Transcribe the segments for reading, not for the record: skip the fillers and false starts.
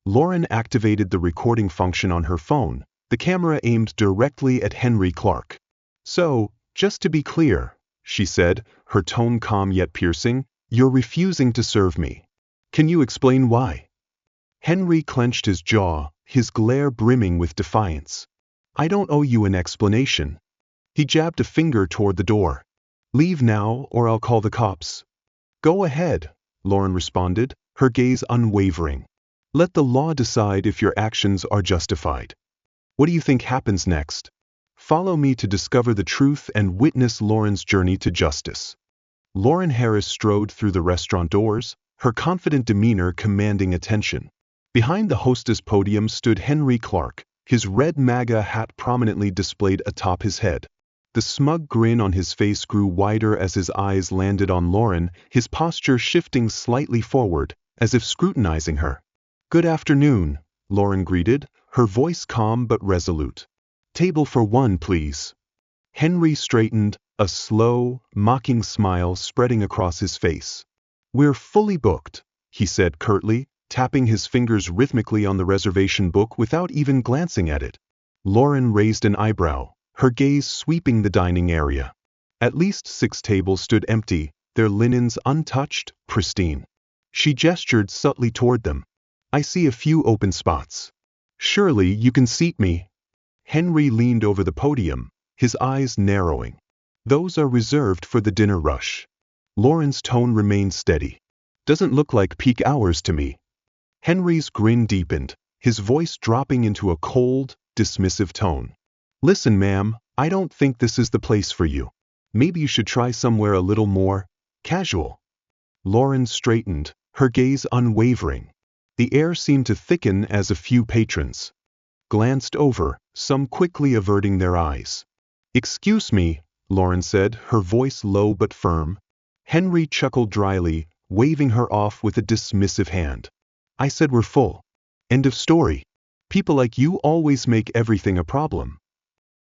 Lauren activated the recording function on her phone, the camera aimed directly at Henry Clark. So, just to be clear, she said, her tone calm yet piercing, you're refusing to serve me. Can you explain why? Henry clenched his jaw, his glare brimming with defiance. I don't owe you an explanation. He jabbed a finger toward the door. Leave now or I'll call the cops. Go ahead, Lauren responded, her gaze unwavering. Let the law decide if your actions are justified. What do you think happens next? Follow me to discover the truth and witness Lauren's journey to justice. Lauren Harris strode through the restaurant doors, her confident demeanor commanding attention. Behind the hostess podium stood Henry Clark, his red MAGA hat prominently displayed atop his head. The smug grin on his face grew wider as his eyes landed on Lauren, his posture shifting slightly forward, as if scrutinizing her. Good afternoon, Lauren greeted, her voice calm but resolute. Table for one, please. Henry straightened, a slow, mocking smile spreading across his face. We're fully booked, he said curtly, tapping his fingers rhythmically on the reservation book without even glancing at it. Lauren raised an eyebrow, her gaze sweeping the dining area. At least 6 tables stood empty, their linens untouched, pristine. She gestured subtly toward them. I see a few open spots. Surely you can seat me. Henry leaned over the podium, his eyes narrowing. Those are reserved for the dinner rush. Lauren's tone remained steady. Doesn't look like peak hours to me. Henry's grin deepened, his voice dropping into a cold, dismissive tone. Listen, ma'am, I don't think this is the place for you. Maybe you should try somewhere a little more casual. Lauren straightened, her gaze unwavering. The air seemed to thicken as a few patrons glanced over, some quickly averting their eyes. Excuse me, Lauren said, her voice low but firm. Henry chuckled dryly, waving her off with a dismissive hand. I said we're full. End of story. People like you always make everything a problem.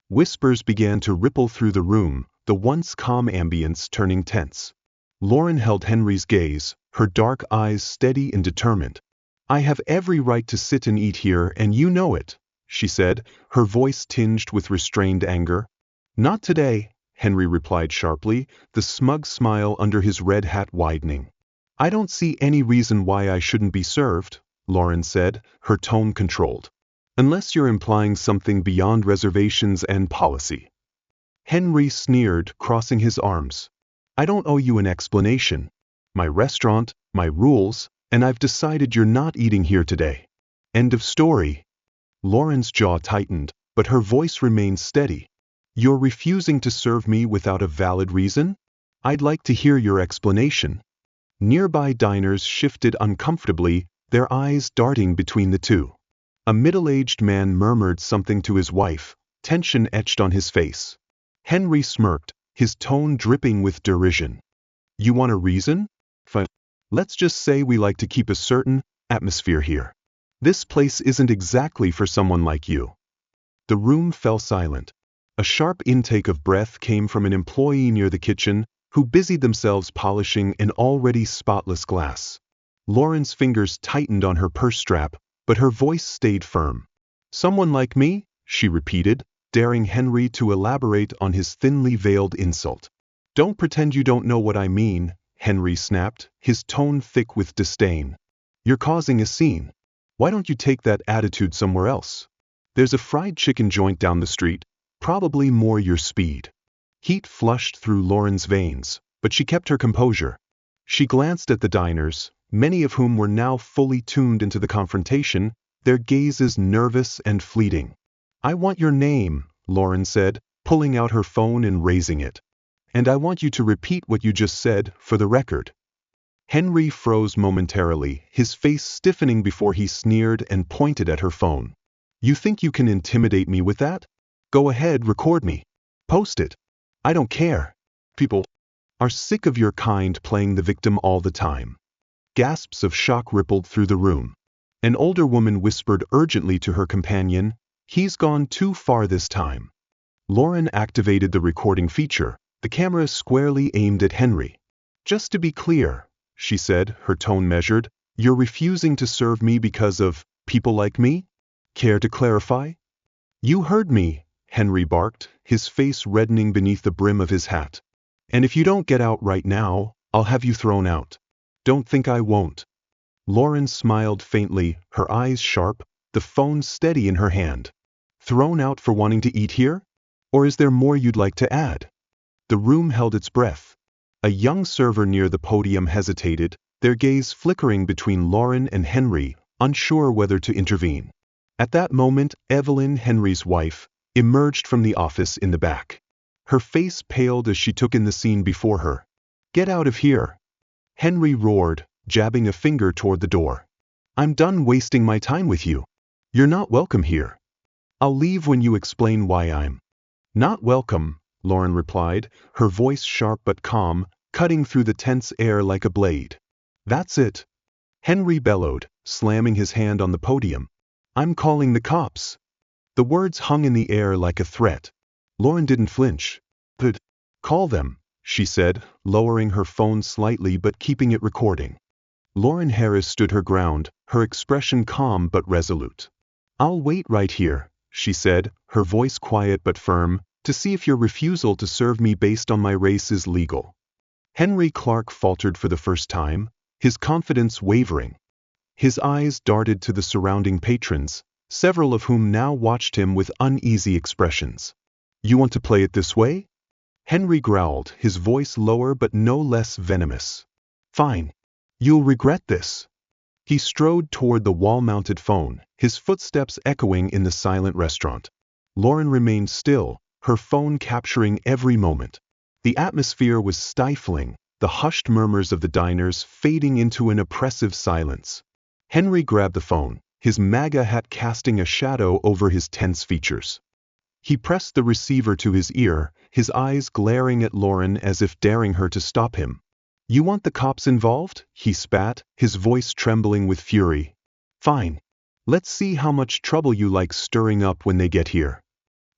Whispers began to ripple through the room, the once calm ambience turning tense. Lauren held Henry's gaze, her dark eyes steady and determined. I have every right to sit and eat here, and you know it, she said, her voice tinged with restrained anger. Not today, Henry replied sharply, the smug smile under his red hat widening. I don't see any reason why I shouldn't be served, Lauren said, her tone controlled. Unless you're implying something beyond reservations and policy. Henry sneered, crossing his arms. I don't owe you an explanation. My restaurant, my rules, and I've decided you're not eating here today. End of story. Lauren's jaw tightened, but her voice remained steady. You're refusing to serve me without a valid reason? I'd like to hear your explanation. Nearby diners shifted uncomfortably, their eyes darting between the two. A middle-aged man murmured something to his wife, tension etched on his face. Henry smirked, his tone dripping with derision. You want a reason? Fine. Let's just say we like to keep a certain atmosphere here. This place isn't exactly for someone like you. The room fell silent. A sharp intake of breath came from an employee near the kitchen, who busied themselves polishing an already spotless glass. Lauren's fingers tightened on her purse strap, but her voice stayed firm. Someone like me? She repeated, daring Henry to elaborate on his thinly veiled insult. Don't pretend you don't know what I mean, Henry snapped, his tone thick with disdain. You're causing a scene. Why don't you take that attitude somewhere else? There's a fried chicken joint down the street, probably more your speed. Heat flushed through Lauren's veins, but she kept her composure. She glanced at the diners, many of whom were now fully tuned into the confrontation, their gazes nervous and fleeting. I want your name, Lauren said, pulling out her phone and raising it. And I want you to repeat what you just said, for the record. Henry froze momentarily, his face stiffening before he sneered and pointed at her phone. You think you can intimidate me with that? Go ahead, record me. Post it. I don't care. People are sick of your kind playing the victim all the time. Gasps of shock rippled through the room. An older woman whispered urgently to her companion, He's gone too far this time. Lauren activated the recording feature, the camera squarely aimed at Henry. Just to be clear, she said, her tone measured, you're refusing to serve me because of people like me? Care to clarify? You heard me, Henry barked, his face reddening beneath the brim of his hat. And if you don't get out right now, I'll have you thrown out. Don't think I won't. Lauren smiled faintly, her eyes sharp, the phone steady in her hand. Thrown out for wanting to eat here? Or is there more you'd like to add? The room held its breath. A young server near the podium hesitated, their gaze flickering between Lauren and Henry, unsure whether to intervene. At that moment, Evelyn, Henry's wife, emerged from the office in the back. Her face paled as she took in the scene before her. Get out of here! Henry roared, jabbing a finger toward the door. I'm done wasting my time with you. You're not welcome here. I'll leave when you explain why I'm not welcome, Lauren replied, her voice sharp but calm, cutting through the tense air like a blade. That's it. Henry bellowed, slamming his hand on the podium. I'm calling the cops. The words hung in the air like a threat. Lauren didn't flinch. But call them, she said, lowering her phone slightly but keeping it recording. Lauren Harris stood her ground, her expression calm but resolute. I'll wait right here, she said, her voice quiet but firm, to see if your refusal to serve me based on my race is legal. Henry Clark faltered for the first time, his confidence wavering. His eyes darted to the surrounding patrons, several of whom now watched him with uneasy expressions. You want to play it this way? Henry growled, his voice lower but no less venomous. Fine. You'll regret this. He strode toward the wall-mounted phone, his footsteps echoing in the silent restaurant. Lauren remained still, her phone capturing every moment. The atmosphere was stifling, the hushed murmurs of the diners fading into an oppressive silence. Henry grabbed the phone, his MAGA hat casting a shadow over his tense features. He pressed the receiver to his ear, his eyes glaring at Lauren as if daring her to stop him. You want the cops involved? He spat, his voice trembling with fury. Fine. Let's see how much trouble you like stirring up when they get here.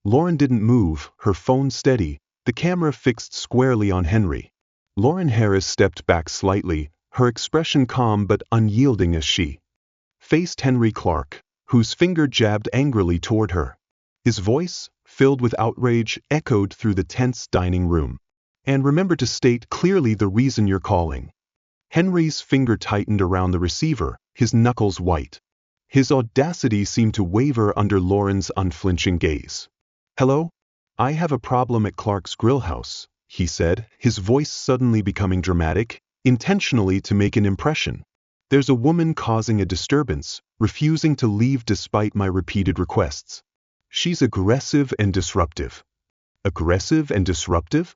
Lauren didn't move, her phone steady, the camera fixed squarely on Henry. Lauren Harris stepped back slightly, her expression calm but unyielding as she faced Henry Clark, whose finger jabbed angrily toward her. His voice, filled with outrage, echoed through the tense dining room. And remember to state clearly the reason you're calling. Henry's finger tightened around the receiver, his knuckles white. His audacity seemed to waver under Lauren's unflinching gaze. Hello? I have a problem at Clark's Grill House, he said, his voice suddenly becoming dramatic, intentionally to make an impression. There's a woman causing a disturbance, refusing to leave despite my repeated requests. She's aggressive and disruptive. Aggressive and disruptive?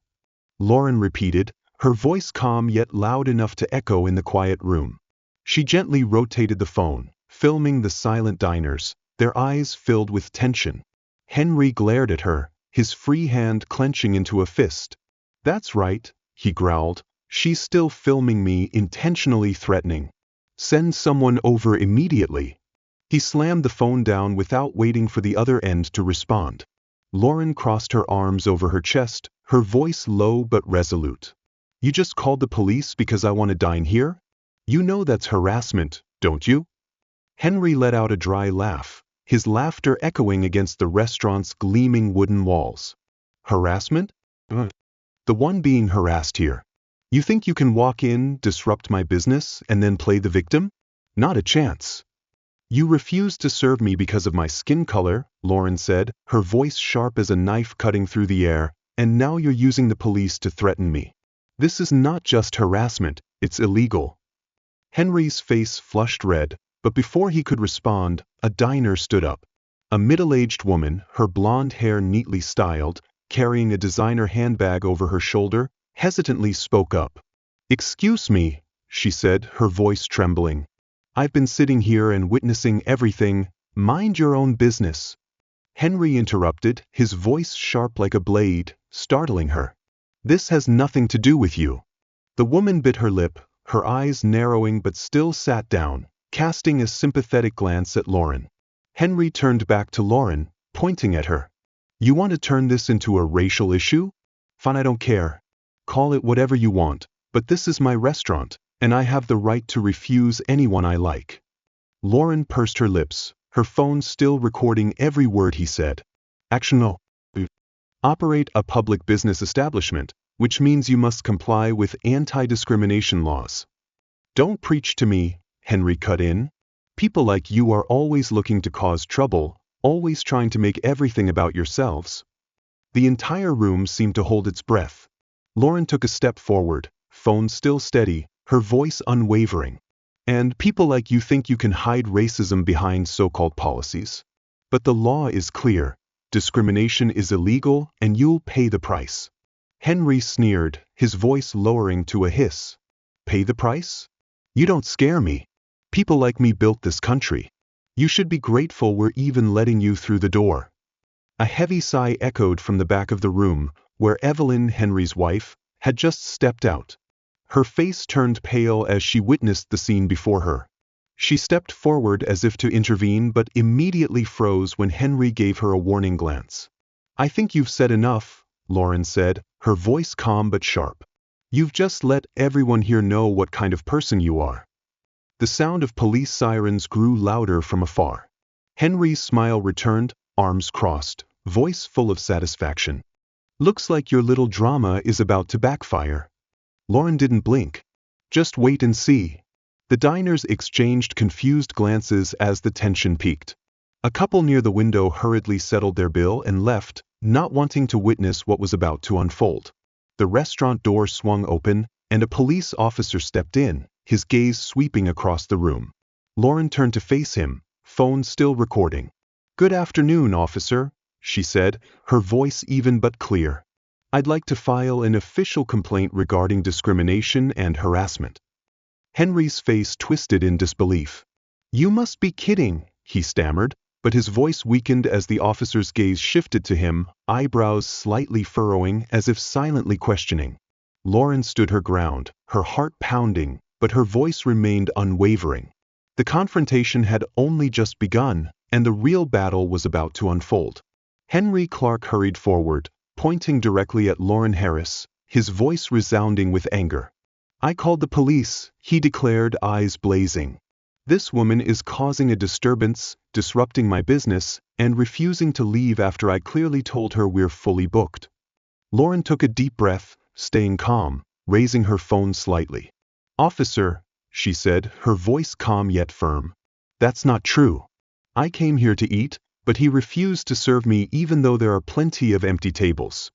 Lauren repeated, her voice calm yet loud enough to echo in the quiet room. She gently rotated the phone, filming the silent diners, their eyes filled with tension. Henry glared at her, his free hand clenching into a fist. That's right, he growled. She's still filming me, intentionally threatening. Send someone over immediately. He slammed the phone down without waiting for the other end to respond. Lauren crossed her arms over her chest, her voice low but resolute. You just called the police because I want to dine here? You know that's harassment, don't you? Henry let out a dry laugh, his laughter echoing against the restaurant's gleaming wooden walls. Harassment? The one being harassed here. You think you can walk in, disrupt my business, and then play the victim? Not a chance. You refused to serve me because of my skin color, Lauren said, her voice sharp as a knife cutting through the air, and now you're using the police to threaten me. This is not just harassment, it's illegal. Henry's face flushed red, but before he could respond, a diner stood up. A middle-aged woman, her blonde hair neatly styled, carrying a designer handbag over her shoulder, hesitantly spoke up. Excuse me, she said, her voice trembling. I've been sitting here and witnessing everything. Mind your own business. Henry interrupted, his voice sharp like a blade, startling her. This has nothing to do with you. The woman bit her lip, her eyes narrowing but still sat down, casting a sympathetic glance at Lauren. Henry turned back to Lauren, pointing at her. You want to turn this into a racial issue? Fine, I don't care. Call it whatever you want, but this is my restaurant, and I have the right to refuse anyone I like. Lauren pursed her lips, her phone still recording every word he said. Action no. Operate a public business establishment, which means you must comply with anti-discrimination laws. Don't preach to me, Henry cut in. People like you are always looking to cause trouble, always trying to make everything about yourselves. The entire room seemed to hold its breath. Lauren took a step forward, phone still steady, her voice unwavering. And people like you think you can hide racism behind so-called policies. But the law is clear. Discrimination is illegal and you'll pay the price. Henry sneered, his voice lowering to a hiss. Pay the price? You don't scare me. People like me built this country. You should be grateful we're even letting you through the door. A heavy sigh echoed from the back of the room, where Evelyn, Henry's wife, had just stepped out. Her face turned pale as she witnessed the scene before her. She stepped forward as if to intervene but immediately froze when Henry gave her a warning glance. I think you've said enough, Lauren said, her voice calm but sharp. You've just let everyone here know what kind of person you are. The sound of police sirens grew louder from afar. Henry's smile returned, arms crossed, voice full of satisfaction. Looks like your little drama is about to backfire. Lauren didn't blink. Just wait and see. The diners exchanged confused glances as the tension peaked. A couple near the window hurriedly settled their bill and left, not wanting to witness what was about to unfold. The restaurant door swung open, and a police officer stepped in, his gaze sweeping across the room. Lauren turned to face him, phone still recording. Good afternoon, officer, she said, her voice even but clear. I'd like to file an official complaint regarding discrimination and harassment. Henry's face twisted in disbelief. You must be kidding, he stammered, but his voice weakened as the officer's gaze shifted to him, eyebrows slightly furrowing as if silently questioning. Lauren stood her ground, her heart pounding, but her voice remained unwavering. The confrontation had only just begun, and the real battle was about to unfold. Henry Clark hurried forward, pointing directly at Lauren Harris, his voice resounding with anger. I called the police, he declared, eyes blazing. This woman is causing a disturbance, disrupting my business, and refusing to leave after I clearly told her we're fully booked. Lauren took a deep breath, staying calm, raising her phone slightly. Officer, she said, her voice calm yet firm. That's not true. I came here to eat, but he refused to serve me even though there are plenty of empty tables.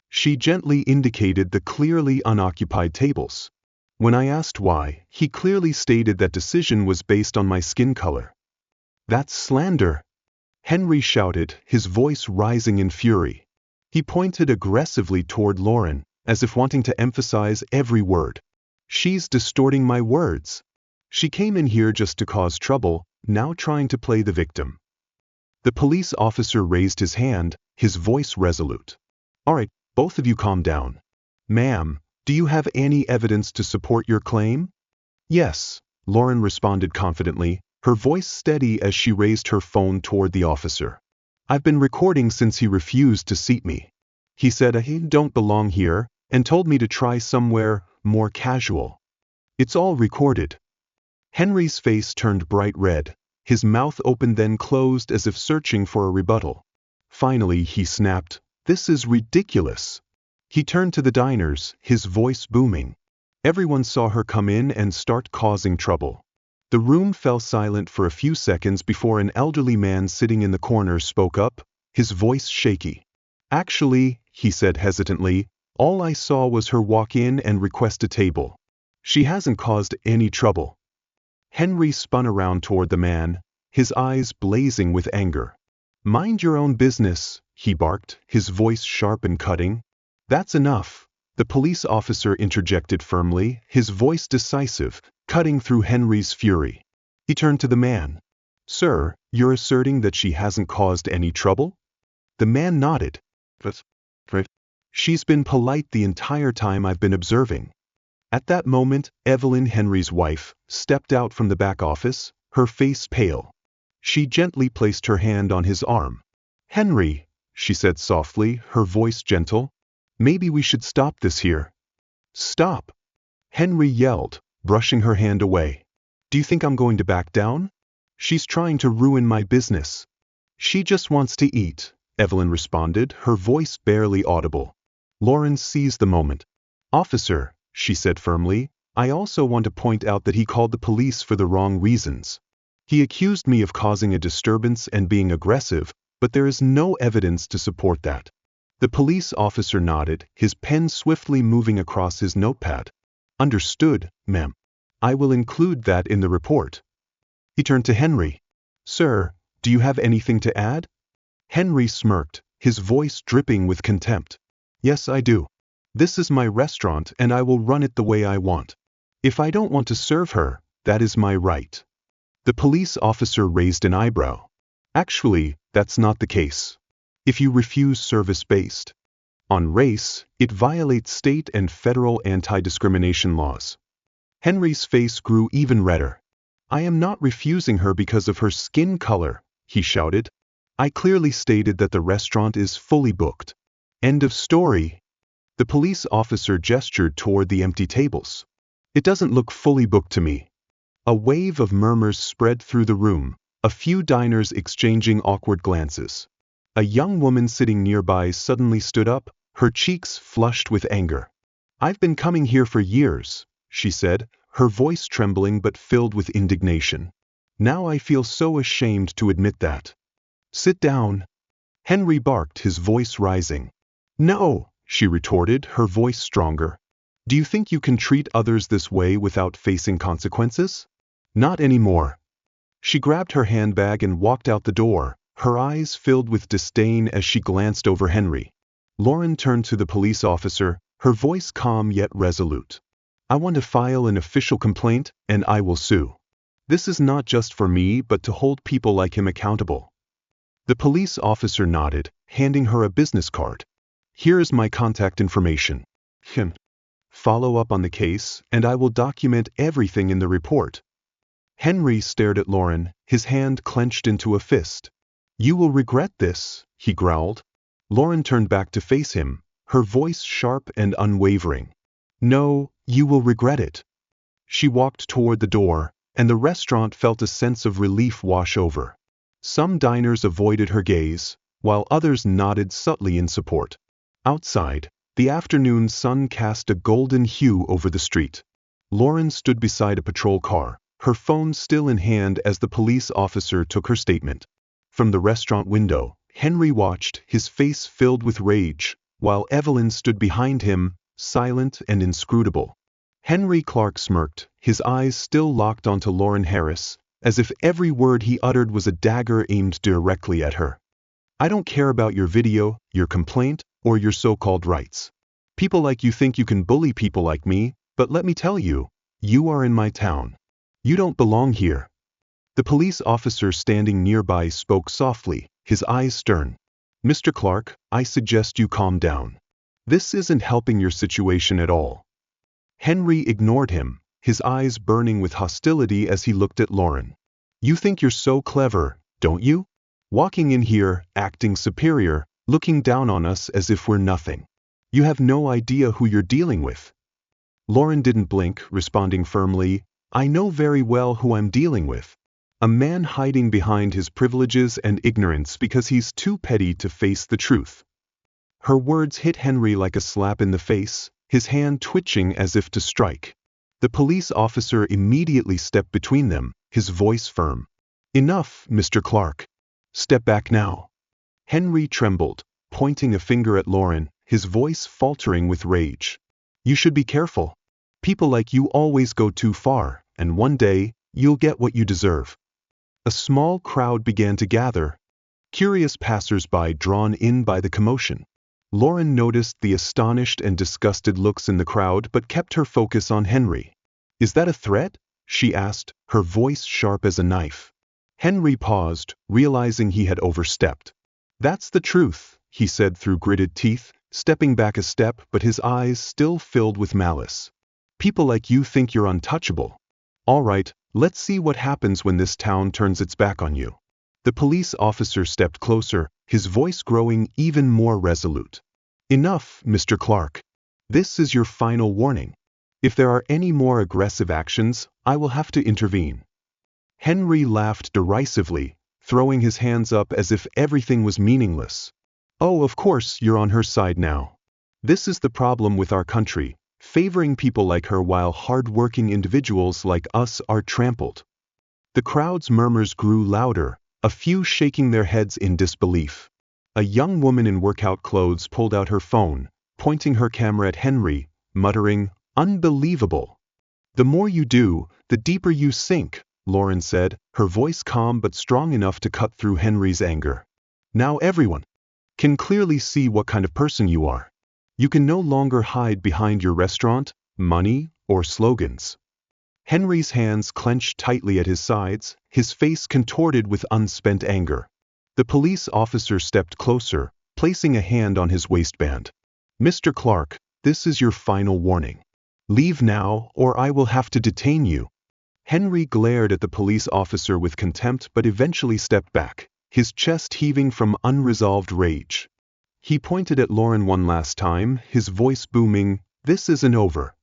She gently indicated the clearly unoccupied tables. When I asked why, he clearly stated that decision was based on my skin color. That's slander, Henry shouted, his voice rising in fury. He pointed aggressively toward Lauren, as if wanting to emphasize every word. She's distorting my words. She came in here just to cause trouble, now trying to play the victim. The police officer raised his hand, his voice resolute. All right, both of you calm down. Ma'am, do you have any evidence to support your claim? Yes, Lauren responded confidently, her voice steady as she raised her phone toward the officer. I've been recording since he refused to seat me. He said I don't belong here, and told me to try somewhere more casual. It's all recorded. Henry's face turned bright red, his mouth opened then closed as if searching for a rebuttal. Finally he snapped, This is ridiculous. He turned to the diners, his voice booming. Everyone saw her come in and start causing trouble. The room fell silent for a few seconds before an elderly man sitting in the corner spoke up, his voice shaky. Actually, he said hesitantly, all I saw was her walk in and request a table. She hasn't caused any trouble. Henry spun around toward the man, his eyes blazing with anger. Mind your own business, he barked, his voice sharp and cutting. That's enough, the police officer interjected firmly, his voice decisive, cutting through Henry's fury. He turned to the man. Sir, you're asserting that she hasn't caused any trouble? The man nodded. But she's been polite the entire time I've been observing. At that moment, Evelyn, Henry's wife, stepped out from the back office, her face pale. She gently placed her hand on his arm. Henry, she said softly, her voice gentle, maybe we should stop this here. Stop! Henry yelled, brushing her hand away. Do you think I'm going to back down? She's trying to ruin my business. She just wants to eat, Evelyn responded, her voice barely audible. Lauren seized the moment. Officer, she said firmly, I also want to point out that he called the police for the wrong reasons. He accused me of causing a disturbance and being aggressive, but there is no evidence to support that. The police officer nodded, his pen swiftly moving across his notepad. Understood, ma'am. I will include that in the report. He turned to Henry. Sir, do you have anything to add? Henry smirked, his voice dripping with contempt. Yes, I do. This is my restaurant and I will run it the way I want. If I don't want to serve her, that is my right. The police officer raised an eyebrow. Actually, that's not the case. If you refuse service based on race, it violates state and federal anti-discrimination laws. Henry's face grew even redder. I am not refusing her because of her skin color, he shouted. I clearly stated that the restaurant is fully booked. End of story. The police officer gestured toward the empty tables. It doesn't look fully booked to me. A wave of murmurs spread through the room, a few diners exchanging awkward glances. A young woman sitting nearby suddenly stood up, her cheeks flushed with anger. I've been coming here for years, she said, her voice trembling but filled with indignation. Now I feel so ashamed to admit that. Sit down. Henry barked, his voice rising. No, she retorted, her voice stronger. Do you think you can treat others this way without facing consequences? Not anymore. She grabbed her handbag and walked out the door, her eyes filled with disdain as she glanced over Henry. Lauren turned to the police officer, her voice calm yet resolute. I want to file an official complaint, and I will sue. This is not just for me but to hold people like him accountable. The police officer nodded, handing her a business card. Here is my contact information. Follow up on the case, and I will document everything in the report. Henry stared at Lauren, his hand clenched into a fist. You will regret this, he growled. Lauren turned back to face him, her voice sharp and unwavering. No, you will regret it. She walked toward the door, and the restaurant felt a sense of relief wash over. Some diners avoided her gaze, while others nodded subtly in support. Outside, the afternoon sun cast a golden hue over the street. Lauren stood beside a patrol car, her phone still in hand as the police officer took her statement. From the restaurant window, Henry watched, his face filled with rage, while Evelyn stood behind him, silent and inscrutable. Henry Clark smirked, his eyes still locked onto Lauren Harris, as if every word he uttered was a dagger aimed directly at her. I don't care about your video, your complaint, or your so-called rights. People like you think you can bully people like me, but let me tell you, you are in my town. You don't belong here. The police officer standing nearby spoke softly, his eyes stern. Mr. Clark, I suggest you calm down. This isn't helping your situation at all. Henry ignored him, his eyes burning with hostility as he looked at Lauren. You think you're so clever, don't you? Walking in here, acting superior, looking down on us as if we're nothing. You have no idea who you're dealing with. Lauren didn't blink, responding firmly, I know very well who I'm dealing with. A man hiding behind his privileges and ignorance because he's too petty to face the truth. Her words hit Henry like a slap in the face, his hand twitching as if to strike. The police officer immediately stepped between them, his voice firm. Enough, Mr. Clark. Step back now. Henry trembled, pointing a finger at Lauren, his voice faltering with rage. You should be careful. People like you always go too far, and one day, you'll get what you deserve. A small crowd began to gather, curious passers-by drawn in by the commotion. Lauren noticed the astonished and disgusted looks in the crowd but kept her focus on Henry. Is that a threat? She asked, her voice sharp as a knife. Henry paused, realizing he had overstepped. That's the truth, he said through gritted teeth, stepping back a step but his eyes still filled with malice. People like you think you're untouchable. All right, let's see what happens when this town turns its back on you. The police officer stepped closer, his voice growing even more resolute. Enough, Mr. Clark. This is your final warning. If there are any more aggressive actions, I will have to intervene. Henry laughed derisively, throwing his hands up as if everything was meaningless. Oh, of course you're on her side now. This is the problem with our country, favoring people like her while hard-working individuals like us are trampled. The crowd's murmurs grew louder, a few shaking their heads in disbelief. A young woman in workout clothes pulled out her phone, pointing her camera at Henry, muttering, "Unbelievable." "The more you do, the deeper you sink," Lauren said, her voice calm but strong enough to cut through Henry's anger. "Now everyone can clearly see what kind of person you are. You can no longer hide behind your restaurant, money, or slogans." Henry's hands clenched tightly at his sides, his face contorted with unspent anger. The police officer stepped closer, placing a hand on his waistband. "Mr. Clark, this is your final warning. Leave now, or I will have to detain you." Henry glared at the police officer with contempt but eventually stepped back, his chest heaving from unresolved rage. He pointed at Lauren one last time, his voice booming, "This isn't over."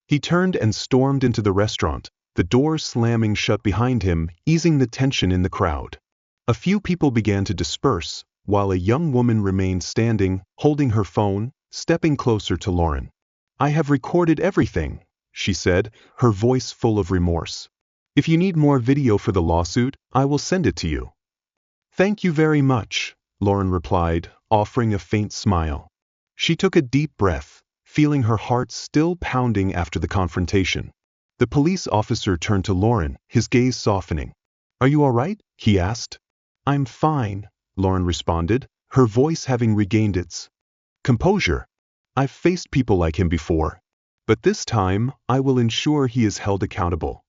He turned and stormed into the restaurant, the door slamming shut behind him, easing the tension in the crowd. A few people began to disperse, while a young woman remained standing, holding her phone, stepping closer to Lauren. "I have recorded everything," she said, her voice full of remorse. "If you need more video for the lawsuit, I will send it to you." "Thank you very much," Lauren replied, offering a faint smile. She took a deep breath, feeling her heart still pounding after the confrontation. The police officer turned to Lauren, his gaze softening. "Are you all right?" he asked. "I'm fine," Lauren responded, her voice having regained its composure. "I've faced people like him before. But this time, I will ensure he is held accountable."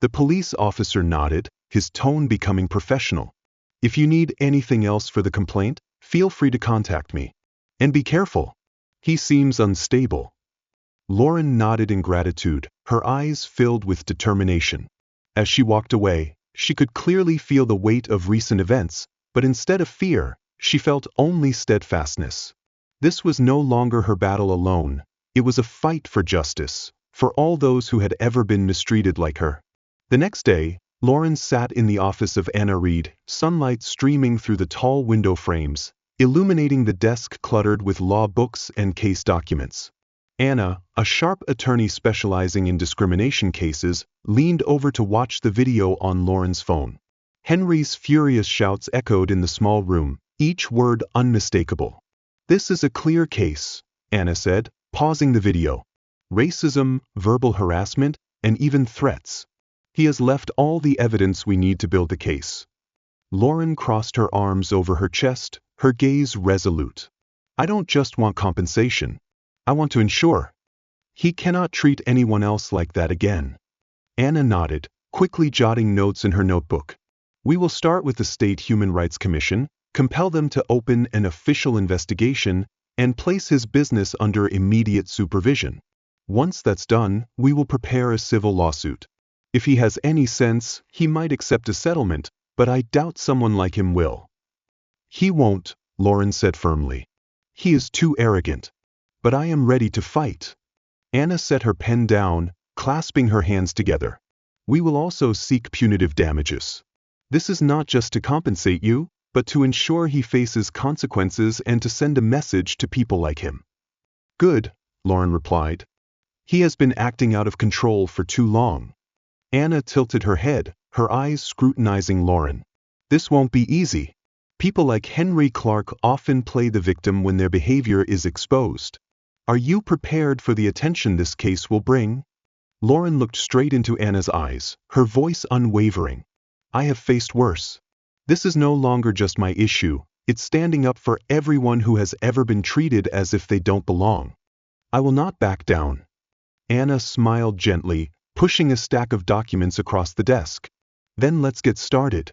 The police officer nodded, his tone becoming professional. "If you need anything else for the complaint, feel free to contact me. And be careful. He seems unstable." Lauren nodded in gratitude, her eyes filled with determination. As she walked away, she could clearly feel the weight of recent events, but instead of fear, she felt only steadfastness. This was no longer her battle alone, it was a fight for justice, for all those who had ever been mistreated like her. The next day, Lauren sat in the office of Anna Reed, sunlight streaming through the tall window frames, illuminating the desk cluttered with law books and case documents. Anna, a sharp attorney specializing in discrimination cases, leaned over to watch the video on Lauren's phone. Henry's furious shouts echoed in the small room, each word unmistakable. "This is a clear case," Anna said, pausing the video. "Racism, verbal harassment, and even threats. He has left all the evidence we need to build the case." Lauren crossed her arms over her chest, her gaze resolute. "I don't just want compensation. I want to ensure he cannot treat anyone else like that again." Anna nodded, quickly jotting notes in her notebook. "We will start with the State Human Rights Commission, compel them to open an official investigation, and place his business under immediate supervision. Once that's done, we will prepare a civil lawsuit. If he has any sense, he might accept a settlement, but I doubt someone like him will." "He won't," Lauren said firmly. "He is too arrogant. But I am ready to fight." Anna set her pen down, clasping her hands together. "We will also seek punitive damages. This is not just to compensate you, but to ensure he faces consequences and to send a message to people like him." "Good," Lauren replied. "He has been acting out of control for too long." Anna tilted her head, her eyes scrutinizing Lauren. "This won't be easy. People like Henry Clark often play the victim when their behavior is exposed. Are you prepared for the attention this case will bring?" Lauren looked straight into Anna's eyes, her voice unwavering. "I have faced worse. This is no longer just my issue, it's standing up for everyone who has ever been treated as if they don't belong. I will not back down." Anna smiled gently, pushing a stack of documents across the desk. "Then let's get started."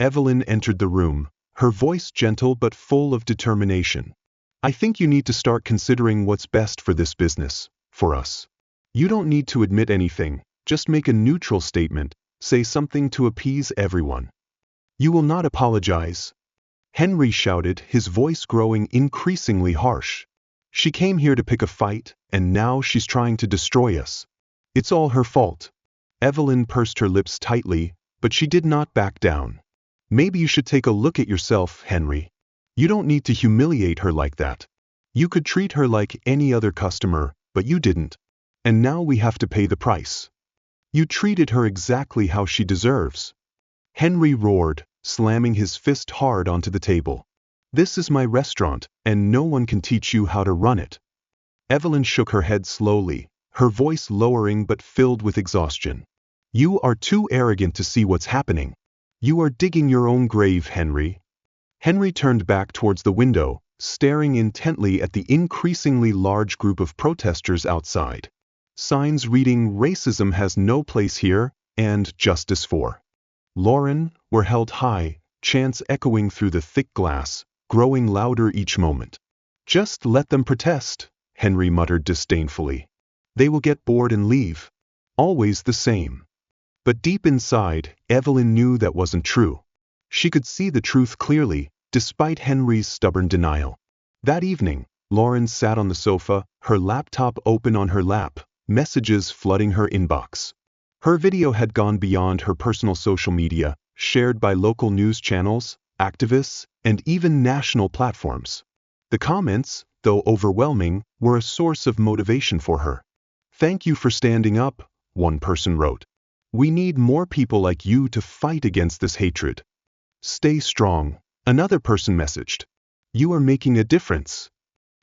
Evelyn entered the room, her voice gentle but full of determination. "I think you need to start considering what's best for this business, for us. You don't need to admit anything, just make a neutral statement, say something to appease everyone." "You will not apologize," Henry shouted, his voice growing increasingly harsh. "She came here to pick a fight, and now she's trying to destroy us. It's all her fault." Evelyn pursed her lips tightly, but she did not back down. Maybe you should take a look at yourself, Henry. You don't need to humiliate her like that. You could treat her like any other customer, but you didn't. And now we have to pay the price. You treated her exactly how she deserves. Henry roared, slamming his fist hard onto the table. This is my restaurant, and no one can teach you how to run it. Evelyn shook her head slowly, her voice lowering but filled with exhaustion. You are too arrogant to see what's happening. You are digging your own grave, Henry. Henry turned back towards the window, staring intently at the increasingly large group of protesters outside. Signs reading "Racism has no place here" and "Justice for Lauren" were held high, chants echoing through the thick glass, growing louder each moment. Just let them protest, Henry muttered disdainfully. They will get bored and leave. Always the same. But deep inside, Evelyn knew that wasn't true. She could see the truth clearly, despite Henry's stubborn denial. That evening, Lauren sat on the sofa, her laptop open on her lap, messages flooding her inbox. Her video had gone beyond her personal social media, shared by local news channels, activists, and even national platforms. The comments, though overwhelming, were a source of motivation for her. "Thank you for standing up," one person wrote. "We need more people like you to fight against this hatred." "Stay strong," another person messaged. "You are making a difference."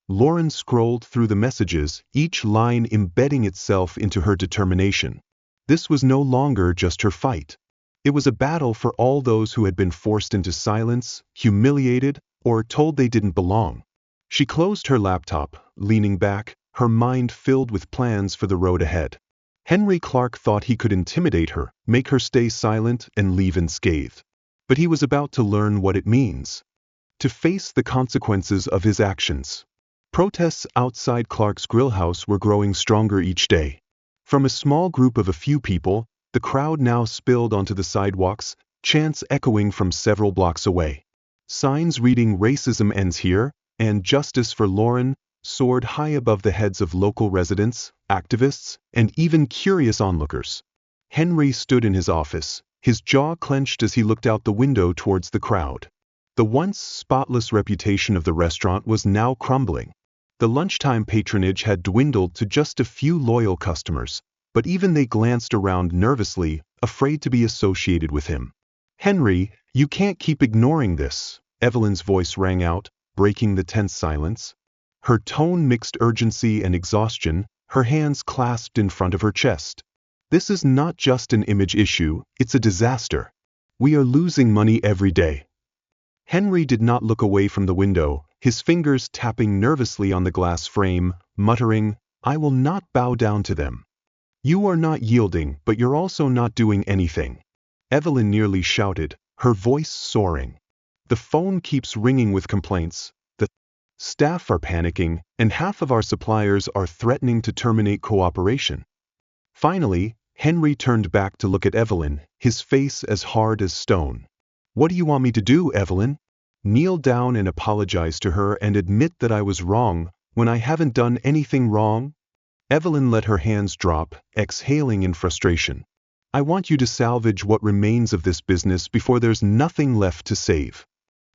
Lauren scrolled through the messages, each line embedding itself into her determination. This was no longer just her fight. It was a battle for all those who had been forced into silence, humiliated, or told they didn't belong. She closed her laptop, leaning back, her mind filled with plans for the road ahead. Henry Clark thought he could intimidate her, make her stay silent and leave unscathed. But he was about to learn what it means. To face the consequences of his actions. Protests outside Clark's grill house were growing stronger each day. From a small group of a few people, the crowd now spilled onto the sidewalks, chants echoing from several blocks away. Signs reading "Racism ends here" and "Justice for Lauren" soared high above the heads of local residents, activists, and even curious onlookers. Henry stood in his office, his jaw clenched as he looked out the window towards the crowd. The once spotless reputation of the restaurant was now crumbling. The lunchtime patronage had dwindled to just a few loyal customers, but even they glanced around nervously, afraid to be associated with him. "Henry, you can't keep ignoring this," Evelyn's voice rang out, breaking the tense silence. Her tone mixed urgency and exhaustion, her hands clasped in front of her chest. "This is not just an image issue, it's a disaster. We are losing money every day." Henry did not look away from the window, his fingers tapping nervously on the glass frame, muttering, "I will not bow down to them." "You are not yielding, but you're also not doing anything," Evelyn nearly shouted, her voice soaring. "The phone keeps ringing with complaints. The staff are panicking, and half of our suppliers are threatening to terminate cooperation." Finally, Henry turned back to look at Evelyn, his face as hard as stone. "What do you want me to do, Evelyn? Kneel down and apologize to her and admit that I was wrong, when I haven't done anything wrong?" Evelyn let her hands drop, exhaling in frustration. "I want you to salvage what remains of this business before there's nothing left to save."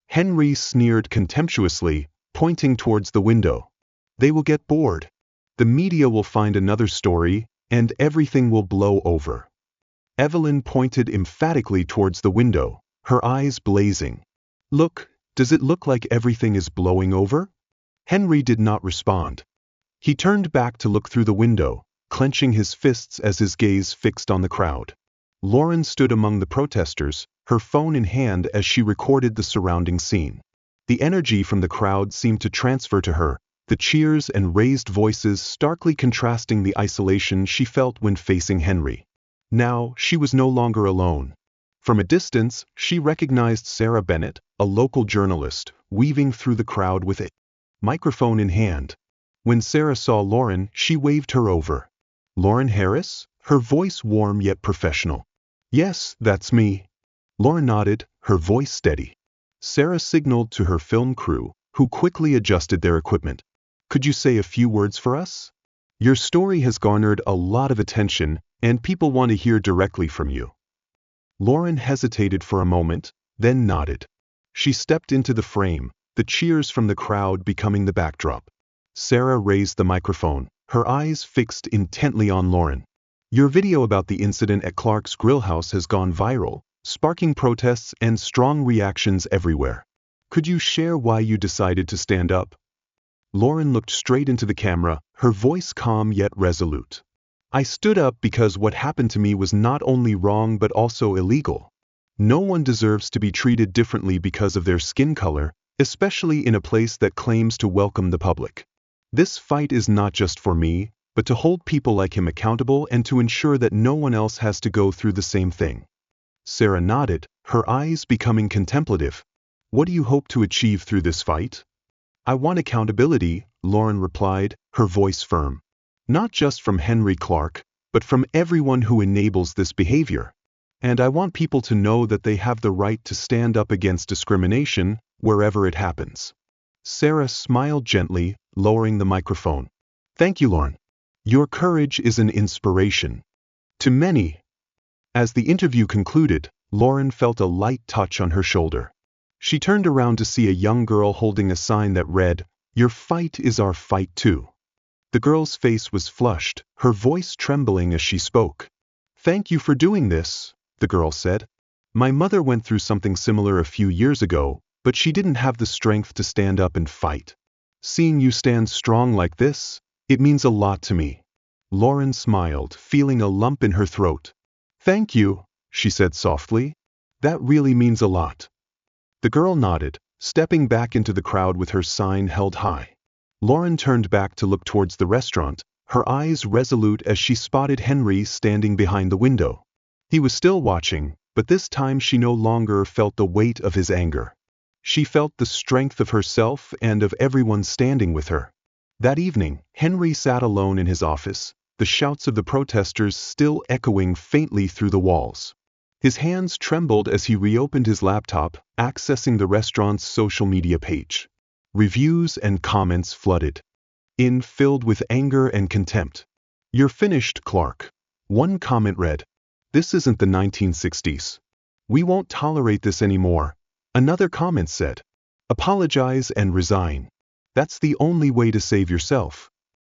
Henry sneered contemptuously, pointing towards the window. "They will get bored. The media will find another story, and everything will blow over." Evelyn pointed emphatically towards the window, her eyes blazing. "Look, does it look like everything is blowing over?" Henry did not respond. He turned back to look through the window, clenching his fists as his gaze fixed on the crowd. Lauren stood among the protesters, her phone in hand as she recorded the surrounding scene. The energy from the crowd seemed to transfer to her, the cheers and raised voices starkly contrasting the isolation she felt when facing Henry. Now, she was no longer alone. From a distance, she recognized Sarah Bennett, a local journalist, weaving through the crowd with a microphone in hand. When Sarah saw Lauren, she waved her over. "Lauren Harris?" her voice warm yet professional. "Yes, that's me." Lauren nodded, her voice steady. Sarah signaled to her film crew, who quickly adjusted their equipment. "Could you say a few words for us? Your story has garnered a lot of attention, and people want to hear directly from you." Lauren hesitated for a moment, then nodded. She stepped into the frame, the cheers from the crowd becoming the backdrop. Sarah raised the microphone, her eyes fixed intently on Lauren. Your video about the incident at Clark's Grill House has gone viral, sparking protests and strong reactions everywhere. Could you share why you decided to stand up? Lauren looked straight into the camera, her voice calm yet resolute. I stood up because what happened to me was not only wrong but also illegal. No one deserves to be treated differently because of their skin color, especially in a place that claims to welcome the public. This fight is not just for me, but to hold people like him accountable and to ensure that no one else has to go through the same thing. Sarah nodded, her eyes becoming contemplative. What do you hope to achieve through this fight? I want accountability, Lauren replied, her voice firm. Not just from Henry Clark, but from everyone who enables this behavior. And I want people to know that they have the right to stand up against discrimination, wherever it happens. Sarah smiled gently, lowering the microphone. Thank you, Lauren. Your courage is an inspiration to many. As the interview concluded, Lauren felt a light touch on her shoulder. She turned around to see a young girl holding a sign that read, "Your fight is our fight too." The girl's face was flushed, her voice trembling as she spoke. Thank you for doing this, the girl said. My mother went through something similar a few years ago, but she didn't have the strength to stand up and fight. Seeing you stand strong like this, it means a lot to me. Lauren smiled, feeling a lump in her throat. Thank you, she said softly. That really means a lot. The girl nodded, stepping back into the crowd with her sign held high. Lauren turned back to look towards the restaurant, her eyes resolute as she spotted Henry standing behind the window. He was still watching, but this time she no longer felt the weight of his anger. She felt the strength of herself and of everyone standing with her. That evening, Henry sat alone in his office, the shouts of the protesters still echoing faintly through the walls. His hands trembled as he reopened his laptop, accessing the restaurant's social media page. Reviews and comments flooded in, filled with anger and contempt. You're finished, Clark. One comment read, "This isn't the 1960s. We won't tolerate this anymore." Another comment said, "Apologize and resign. That's the only way to save yourself."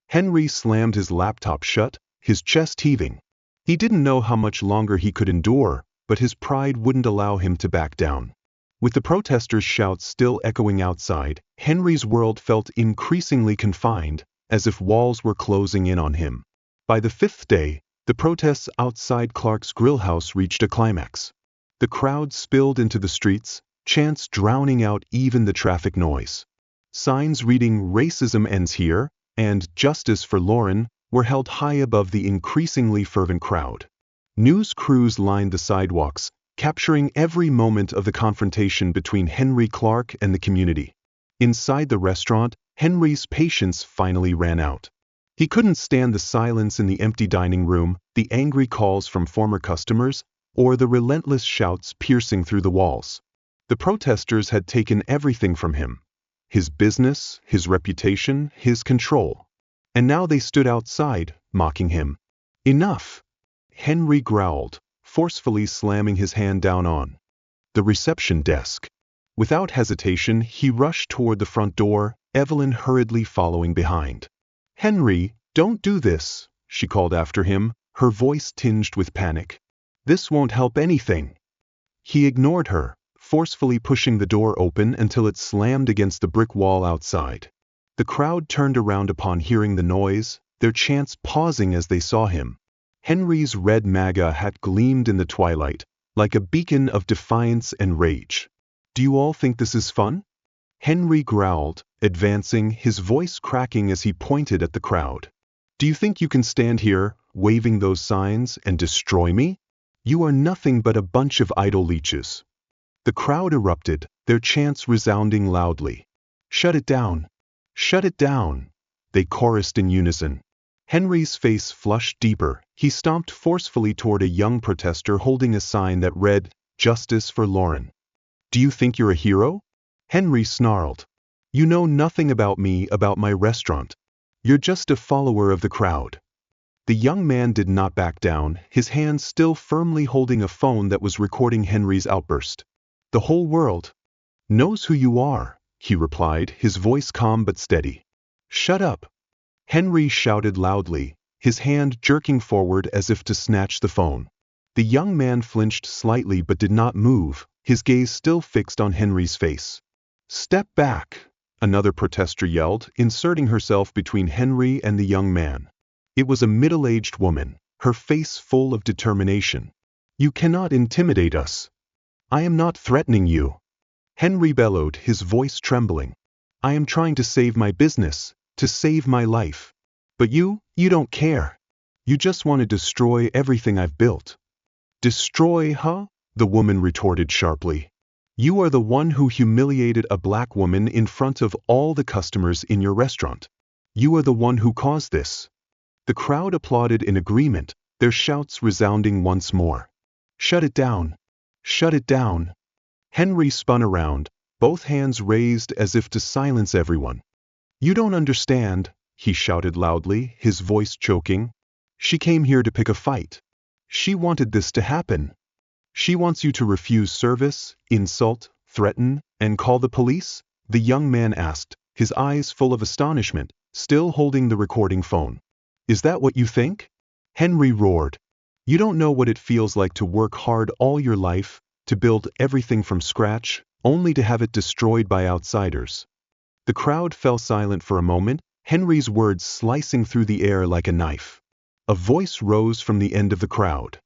Henry slammed his laptop shut, his chest heaving. He didn't know how much longer he could endure, but his pride wouldn't allow him to back down. With the protesters' shouts still echoing outside, Henry's world felt increasingly confined, as if walls were closing in on him. By the fifth day, the protests outside Clark's Grill House reached a climax. The crowd spilled into the streets, chants drowning out even the traffic noise. Signs reading "Racism ends here" and "Justice for Lauren" were held high above the increasingly fervent crowd. News crews lined the sidewalks, capturing every moment of the confrontation between Henry Clark and the community. Inside the restaurant, Henry's patience finally ran out. He couldn't stand the silence in the empty dining room, the angry calls from former customers, or the relentless shouts piercing through the walls. The protesters had taken everything from him: his business, his reputation, his control. And now they stood outside, mocking him. Enough! Henry growled, forcefully slamming his hand down on the reception desk. Without hesitation, he rushed toward the front door, Evelyn hurriedly following behind. "Henry, don't do this," she called after him, her voice tinged with panic. "This won't help anything." He ignored her, forcefully pushing the door open until it slammed against the brick wall outside. The crowd turned around upon hearing the noise, their chants pausing as they saw him. Henry's red MAGA hat gleamed in the twilight, like a beacon of defiance and rage. "Do you all think this is fun?" Henry growled, advancing, his voice cracking as he pointed at the crowd. "Do you think you can stand here, waving those signs, and destroy me? You are nothing but a bunch of idle leeches." The crowd erupted, their chants resounding loudly. "Shut it down! Shut it down!" they chorused in unison. Henry's face flushed deeper. He stomped forcefully toward a young protester holding a sign that read, "Justice for Lauren." "Do you think you're a hero?" Henry snarled. "You know nothing about me, about my restaurant. You're just a follower of the crowd." The young man did not back down, his hand still firmly holding a phone that was recording Henry's outburst. "The whole world knows who you are," he replied, his voice calm but steady. "Shut up," Henry shouted loudly, his hand jerking forward as if to snatch the phone. The young man flinched slightly but did not move, his gaze still fixed on Henry's face. "Step back," another protester yelled, inserting herself between Henry and the young man. It was a middle-aged woman, her face full of determination. "You cannot intimidate us." "I am not threatening you," Henry bellowed, his voice trembling. "I am trying to save my business, to save my life. But you don't care. You just want to destroy everything I've built." "Destroy, huh?" the woman retorted sharply. "You are the one who humiliated a black woman in front of all the customers in your restaurant. You are the one who caused this." The crowd applauded in agreement, their shouts resounding once more. "Shut it down! Shut it down!" Henry spun around, both hands raised as if to silence everyone. "You don't understand," he shouted loudly, his voice choking. "She came here to pick a fight. She wanted this to happen. She wants you to refuse service, insult, threaten, and call the police?" the young man asked, his eyes full of astonishment, still holding the recording phone. "Is that what you think?" Henry roared. "You don't know what it feels like to work hard all your life, to build everything from scratch, only to have it destroyed by outsiders." The crowd fell silent for a moment, Henry's words slicing through the air like a knife. A voice rose from the end of the crowd.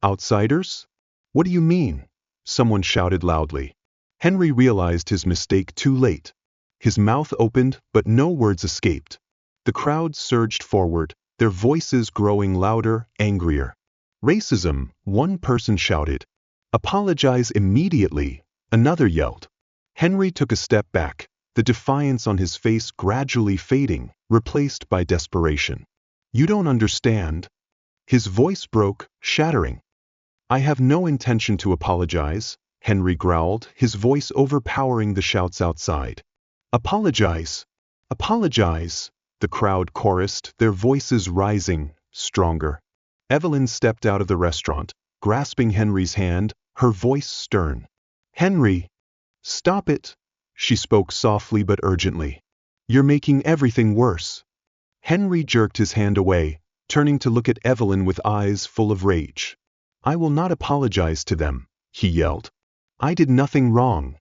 "Outsiders? What do you mean?" someone shouted loudly. Henry realized his mistake too late. His mouth opened, but no words escaped. The crowd surged forward, their voices growing louder, angrier. "Racism," one person shouted. "Apologize immediately," another yelled. Henry took a step back, the defiance on his face gradually fading, replaced by desperation. "You don't understand." His voice broke, shattering. "I have no intention to apologize," Henry growled, his voice overpowering the shouts outside. "Apologize! Apologize!" the crowd chorused, their voices rising, stronger. Evelyn stepped out of the restaurant, grasping Henry's hand, her voice stern. "Henry! Stop it!" she spoke softly but urgently. "You're making everything worse." Henry jerked his hand away, turning to look at Evelyn with eyes full of rage. "I will not apologize to them," he yelled. "I did nothing wrong."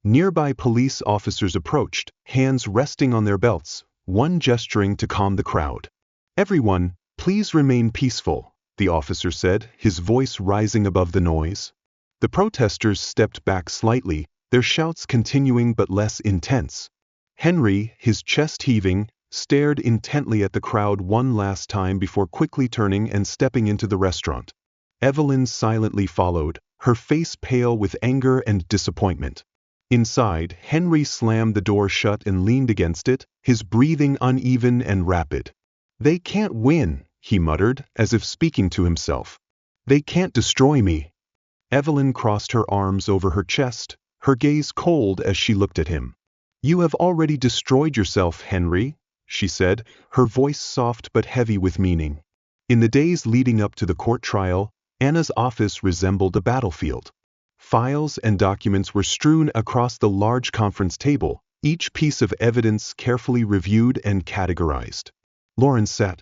Nearby police officers approached, hands resting on their belts, one gesturing to calm the crowd. "Everyone, please remain peaceful," the officer said, his voice rising above the noise. The protesters stepped back slightly, their shouts continuing but less intense. Henry, his chest heaving, stared intently at the crowd one last time before quickly turning and stepping into the restaurant. Evelyn silently followed, her face pale with anger and disappointment. Inside, Henry slammed the door shut and leaned against it, his breathing uneven and rapid. "They can't win," he muttered, as if speaking to himself. "They can't destroy me." Evelyn crossed her arms over her chest, her gaze cold as she looked at him. "You have already destroyed yourself, Henry," she said, her voice soft but heavy with meaning. In the days leading up to the court trial, Anna's office resembled a battlefield. Files and documents were strewn across the large conference table, each piece of evidence carefully reviewed and categorized. Lauren sat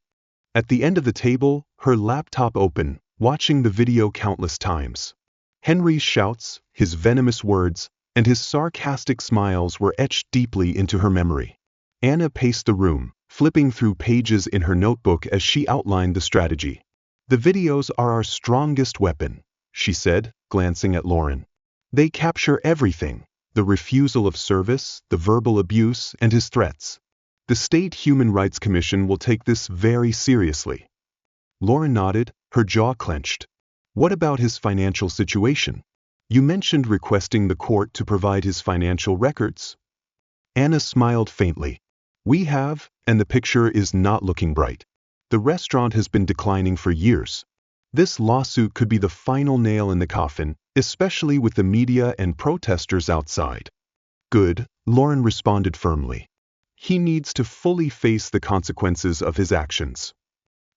at the end of the table, her laptop open, watching the video countless times. Henry's shouts, his venomous words, and his sarcastic smiles were etched deeply into her memory. Anna paced the room, flipping through pages in her notebook as she outlined the strategy. "The videos are our strongest weapon," she said, glancing at Lauren. "They capture everything, the refusal of service, the verbal abuse, and his threats. The State Human Rights Commission will take this very seriously." Lauren nodded, her jaw clenched. "What about his financial situation? You mentioned requesting the court to provide his financial records." Anna smiled faintly. "We have, and the picture is not looking bright. The restaurant has been declining for years. This lawsuit could be the final nail in the coffin, especially with the media and protesters outside." "Good," Lauren responded firmly. "He needs to fully face the consequences of his actions."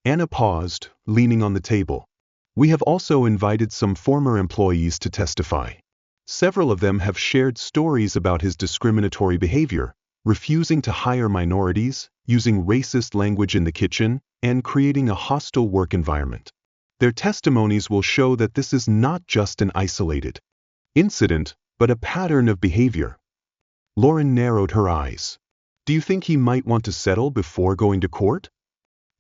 Anna paused, leaning on the table. We have also invited some former employees to testify. Several of them have shared stories about his discriminatory behavior, refusing to hire minorities, using racist language in the kitchen, and creating a hostile work environment. Their testimonies will show that this is not just an isolated incident, but a pattern of behavior. Lauren narrowed her eyes. Do you think he might want to settle before going to court?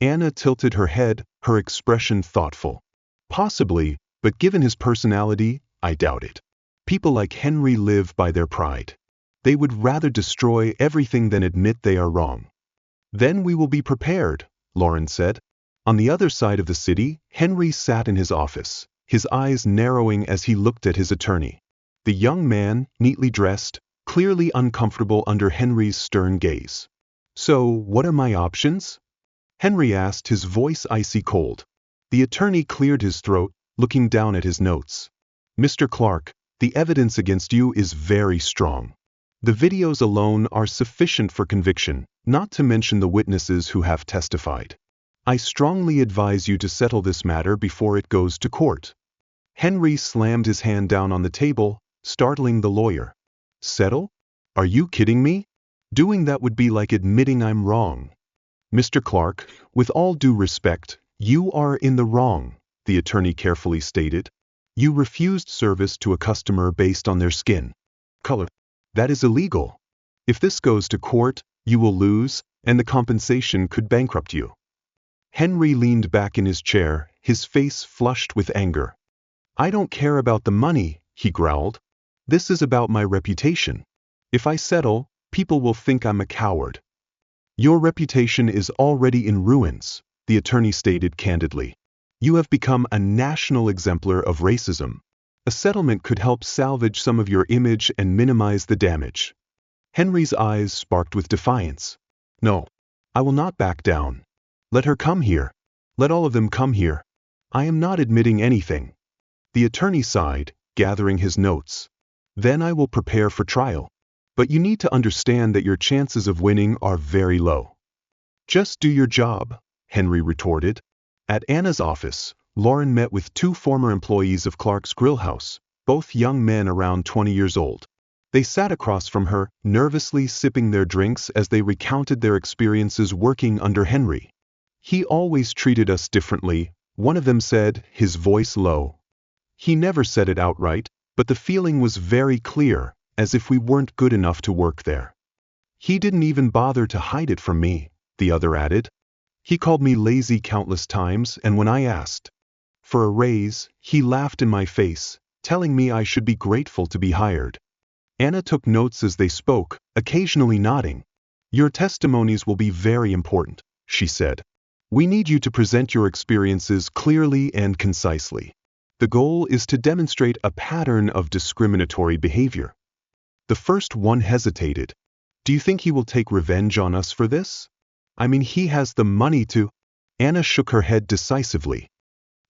Anna tilted her head, her expression thoughtful. Possibly, but given his personality, I doubt it. People like Henry live by their pride. They would rather destroy everything than admit they are wrong. Then we will be prepared, Lauren said. On the other side of the city, Henry sat in his office, his eyes narrowing as he looked at his attorney. The young man, neatly dressed, clearly uncomfortable under Henry's stern gaze. So, what are my options? Henry asked, his voice icy cold. The attorney cleared his throat, looking down at his notes. Mr. Clark, the evidence against you is very strong. The videos alone are sufficient for conviction, not to mention the witnesses who have testified. I strongly advise you to settle this matter before it goes to court. Henry slammed his hand down on the table, startling the lawyer. Settle? Are you kidding me? Doing that would be like admitting I'm wrong. Mr. Clark, with all due respect, you are in the wrong, the attorney carefully stated. You refused service to a customer based on their skin color. That is illegal. If this goes to court, you will lose, and the compensation could bankrupt you. Henry leaned back in his chair, his face flushed with anger. I don't care about the money, he growled. This is about my reputation. If I settle, people will think I'm a coward. Your reputation is already in ruins, the attorney stated candidly. You have become a national exemplar of racism. A settlement could help salvage some of your image and minimize the damage. Henry's eyes sparked with defiance. No, I will not back down. Let her come here. Let all of them come here. I am not admitting anything. The attorney sighed, gathering his notes. Then I will prepare for trial. But you need to understand that your chances of winning are very low. Just do your job, Henry retorted. At Anna's office, Lauren met with two former employees of Clark's Grill House, both young men around 20 years old. They sat across from her, nervously sipping their drinks as they recounted their experiences working under Henry. He always treated us differently, one of them said, his voice low. He never said it outright, but the feeling was very clear, as if we weren't good enough to work there. He didn't even bother to hide it from me, the other added. He called me lazy countless times, and when I asked for a raise, he laughed in my face, telling me I should be grateful to be hired. Anna took notes as they spoke, occasionally nodding. Your testimonies will be very important, she said. We need you to present your experiences clearly and concisely. The goal is to demonstrate a pattern of discriminatory behavior. The first one hesitated. Do you think he will take revenge on us for this? I mean, he has the money to. Anna shook her head decisively.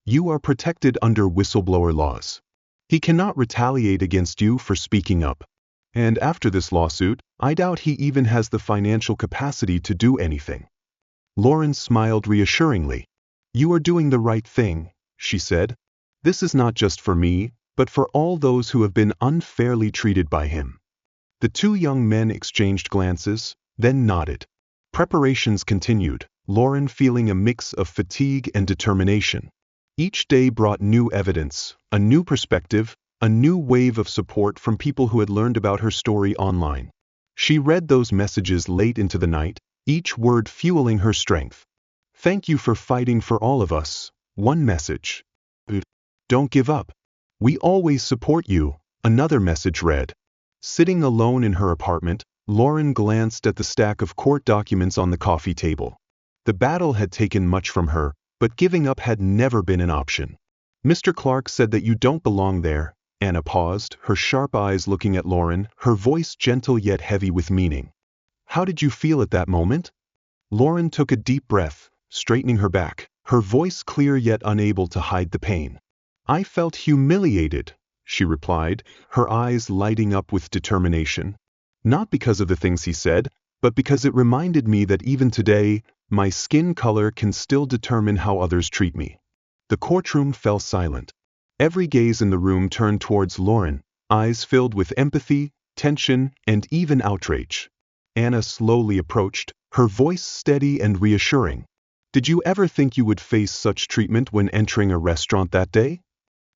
You are protected under whistleblower laws. He cannot retaliate against you for speaking up. And after this lawsuit, I doubt he even has the financial capacity to do anything. Lauren smiled reassuringly. You are doing the right thing, she said. This is not just for me, but for all those who have been unfairly treated by him. The two young men exchanged glances, then nodded. Preparations continued, Lauren feeling a mix of fatigue and determination. Each day brought new evidence, a new perspective, a new wave of support from people who had learned about her story online. She read those messages late into the night, each word fueling her strength. Thank you for fighting for all of us, one message. Don't give up. We always support you, another message read. Sitting alone in her apartment, Lauren glanced at the stack of court documents on the coffee table. The battle had taken much from her, but giving up had never been an option. Mr. Clark said that you don't belong there. Anna paused, her sharp eyes looking at Lauren, her voice gentle yet heavy with meaning. How did you feel at that moment? Lauren took a deep breath, straightening her back, her voice clear yet unable to hide the pain. I felt humiliated, she replied, her eyes lighting up with determination. Not because of the things he said, but because it reminded me that even today, My skin color can still determine how others treat me. The courtroom fell silent. Every gaze in the room turned towards Lauren, eyes filled with empathy, tension, and even outrage. Anna slowly approached, her voice steady and reassuring. Did you ever think you would face such treatment when entering a restaurant that day?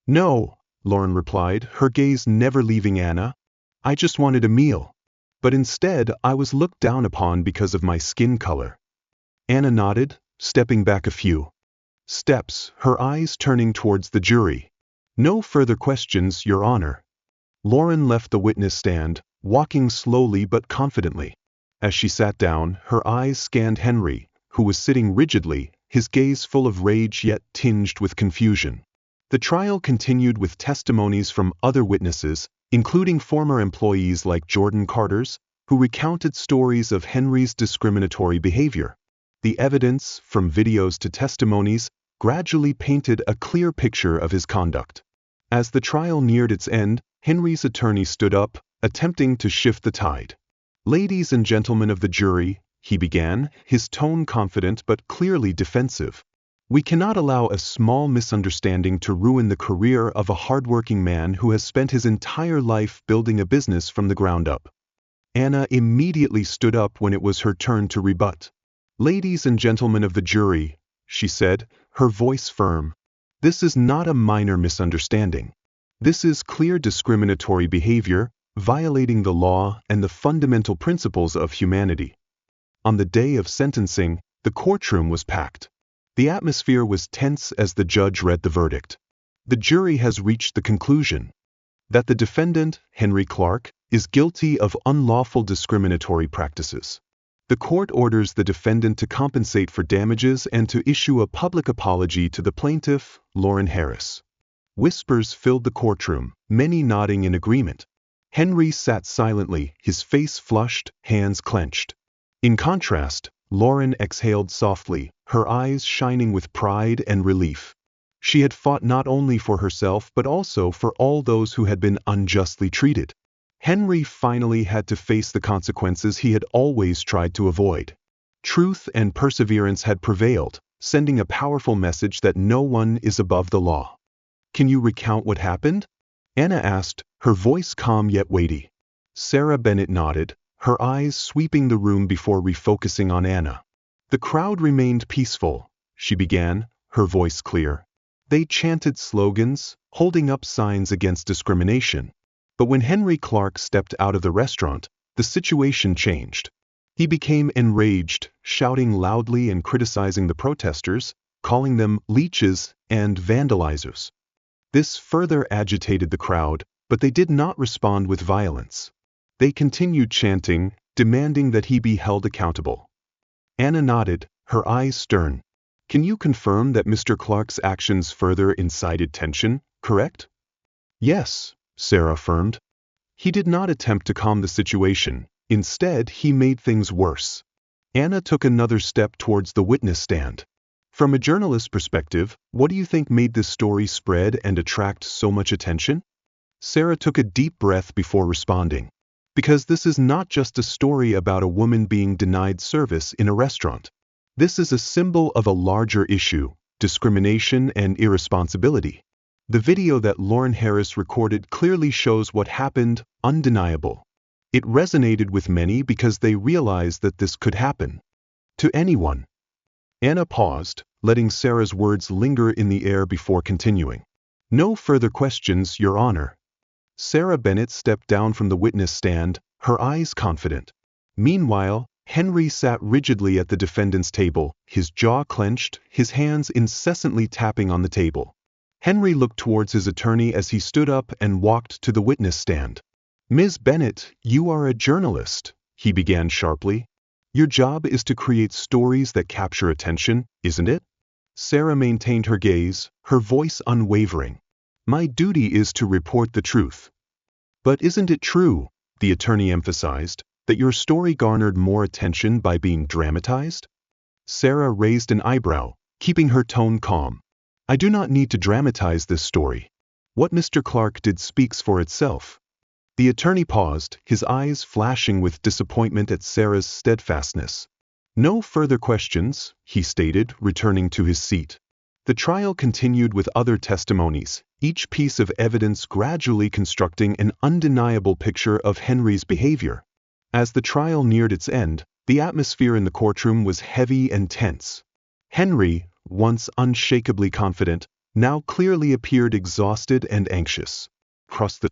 No, Lauren replied, her gaze never leaving Anna. I just wanted a meal. But instead, I was looked down upon because of my skin color. Anna nodded, stepping back a few steps, her eyes turning towards the jury. No further questions, Your Honor. Lauren left the witness stand, walking slowly but confidently. As she sat down, her eyes scanned Henry, who was sitting rigidly, his gaze full of rage yet tinged with confusion. The trial continued with testimonies from other witnesses, including former employees like Jordan Carter's, who recounted stories of Henry's discriminatory behavior. The evidence, from videos to testimonies, gradually painted a clear picture of his conduct. As the trial neared its end, Henry's attorney stood up, attempting to shift the tide. Ladies and gentlemen of the jury, he began, his tone confident but clearly defensive. We cannot allow a small misunderstanding to ruin the career of a hardworking man who has spent his entire life building a business from the ground up. Anna immediately stood up when it was her turn to rebut. Ladies and gentlemen of the jury, she said, her voice firm. This is not a minor misunderstanding. This is clear discriminatory behavior, violating the law and the fundamental principles of humanity. On the day of sentencing, the courtroom was packed. The atmosphere was tense as the judge read the verdict. The jury has reached the conclusion that the defendant, Henry Clark, is guilty of unlawful discriminatory practices. The court orders the defendant to compensate for damages and to issue a public apology to the plaintiff, Lauren Harris. Whispers filled the courtroom, many nodding in agreement. Henry sat silently, his face flushed, hands clenched. In contrast, Lauren exhaled softly, her eyes shining with pride and relief. She had fought not only for herself but also for all those who had been unjustly treated. Henry finally had to face the consequences he had always tried to avoid. Truth and perseverance had prevailed, sending a powerful message that no one is above the law. Can you recount what happened? Anna asked, her voice calm yet weighty. Sarah Bennett nodded, her eyes sweeping the room before refocusing on Anna. The crowd remained peaceful, she began, her voice clear. They chanted slogans, holding up signs against discrimination. But when Henry Clark stepped out of the restaurant, the situation changed. He became enraged, shouting loudly and criticizing the protesters, calling them leeches and vandalizers. This further agitated the crowd, but they did not respond with violence. They continued chanting, demanding that he be held accountable. Anna nodded, her eyes stern. Can you confirm that Mr. Clark's actions further incited tension, correct? Yes, Sarah affirmed. He did not attempt to calm the situation. Instead, he made things worse. Anna took another step towards the witness stand. From a journalist's perspective, what do you think made this story spread and attract so much attention? Sarah took a deep breath before responding. Because this is not just a story about a woman being denied service in a restaurant. This is a symbol of a larger issue, discrimination and irresponsibility. The video that Lauren Harris recorded clearly shows what happened, undeniable. It resonated with many because they realized that this could happen to anyone. Anna paused, letting Sarah's words linger in the air before continuing. No further questions, Your Honor. Sarah Bennett stepped down from the witness stand, her eyes confident. Meanwhile, Henry sat rigidly at the defendant's table, his jaw clenched, his hands incessantly tapping on the table. Henry looked towards his attorney as he stood up and walked to the witness stand. Ms. Bennett, you are a journalist, he began sharply. Your job is to create stories that capture attention, isn't it? Sarah maintained her gaze, her voice unwavering. My duty is to report the truth. But isn't it true, the attorney emphasized, that your story garnered more attention by being dramatized? Sarah raised an eyebrow, keeping her tone calm. I do not need to dramatize this story. What Mr. Clark did speaks for itself. The attorney paused, his eyes flashing with disappointment at Sarah's steadfastness. No further questions, he stated, returning to his seat. The trial continued with other testimonies, each piece of evidence gradually constructing an undeniable picture of Henry's behavior. As the trial neared its end, the atmosphere in the courtroom was heavy and tense. Henry, once unshakably confident, now clearly appeared exhausted and anxious. Across the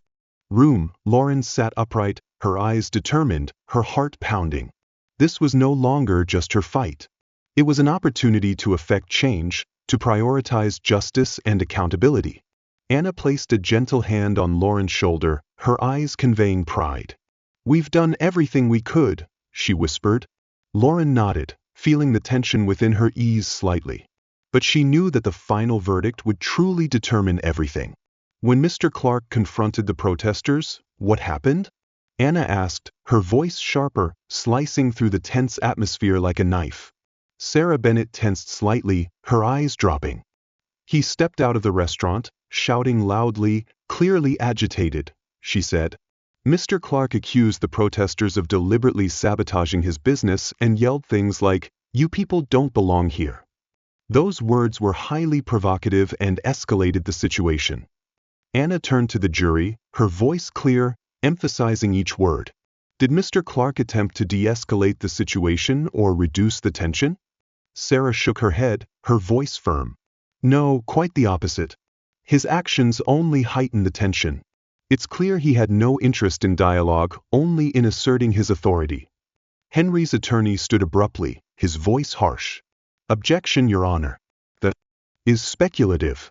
room, Lauren sat upright, her eyes determined, her heart pounding. This was no longer just her fight. It was an opportunity to effect change, to prioritize justice and accountability. Anna placed a gentle hand on Lauren's shoulder, her eyes conveying pride. "We've done everything we could," she whispered. Lauren nodded, feeling the tension within her ease slightly. But she knew that the final verdict would truly determine everything. When Mr. Clark confronted the protesters, what happened? Anna asked, her voice sharper, slicing through the tense atmosphere like a knife. Sarah Bennett tensed slightly, her eyes dropping. "He stepped out of the restaurant, shouting loudly, clearly agitated," she said. Mr. Clark accused the protesters of deliberately sabotaging his business and yelled things like, "You people don't belong here." Those words were highly provocative and escalated the situation. Anna turned to the jury, her voice clear, emphasizing each word. Did Mr. Clark attempt to de-escalate the situation or reduce the tension? Sarah shook her head, her voice firm. No, quite the opposite. His actions only heightened the tension. It's clear he had no interest in dialogue, only in asserting his authority. Henry's attorney stood abruptly, his voice harsh. "Objection, Your Honor. That is speculative."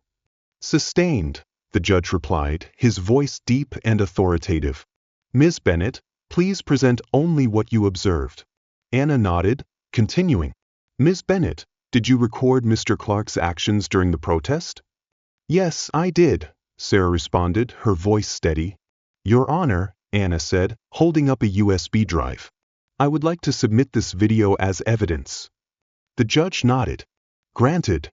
"Sustained," the judge replied, his voice deep and authoritative. "Ms. Bennett, please present only what you observed." Anna nodded, continuing. "Ms. Bennett, did you record Mr. Clark's actions during the protest?" "Yes, I did," Sarah responded, her voice steady. "Your Honor," Anna said, holding up a USB drive. "I would like to submit this video as evidence." The judge nodded. "Granted."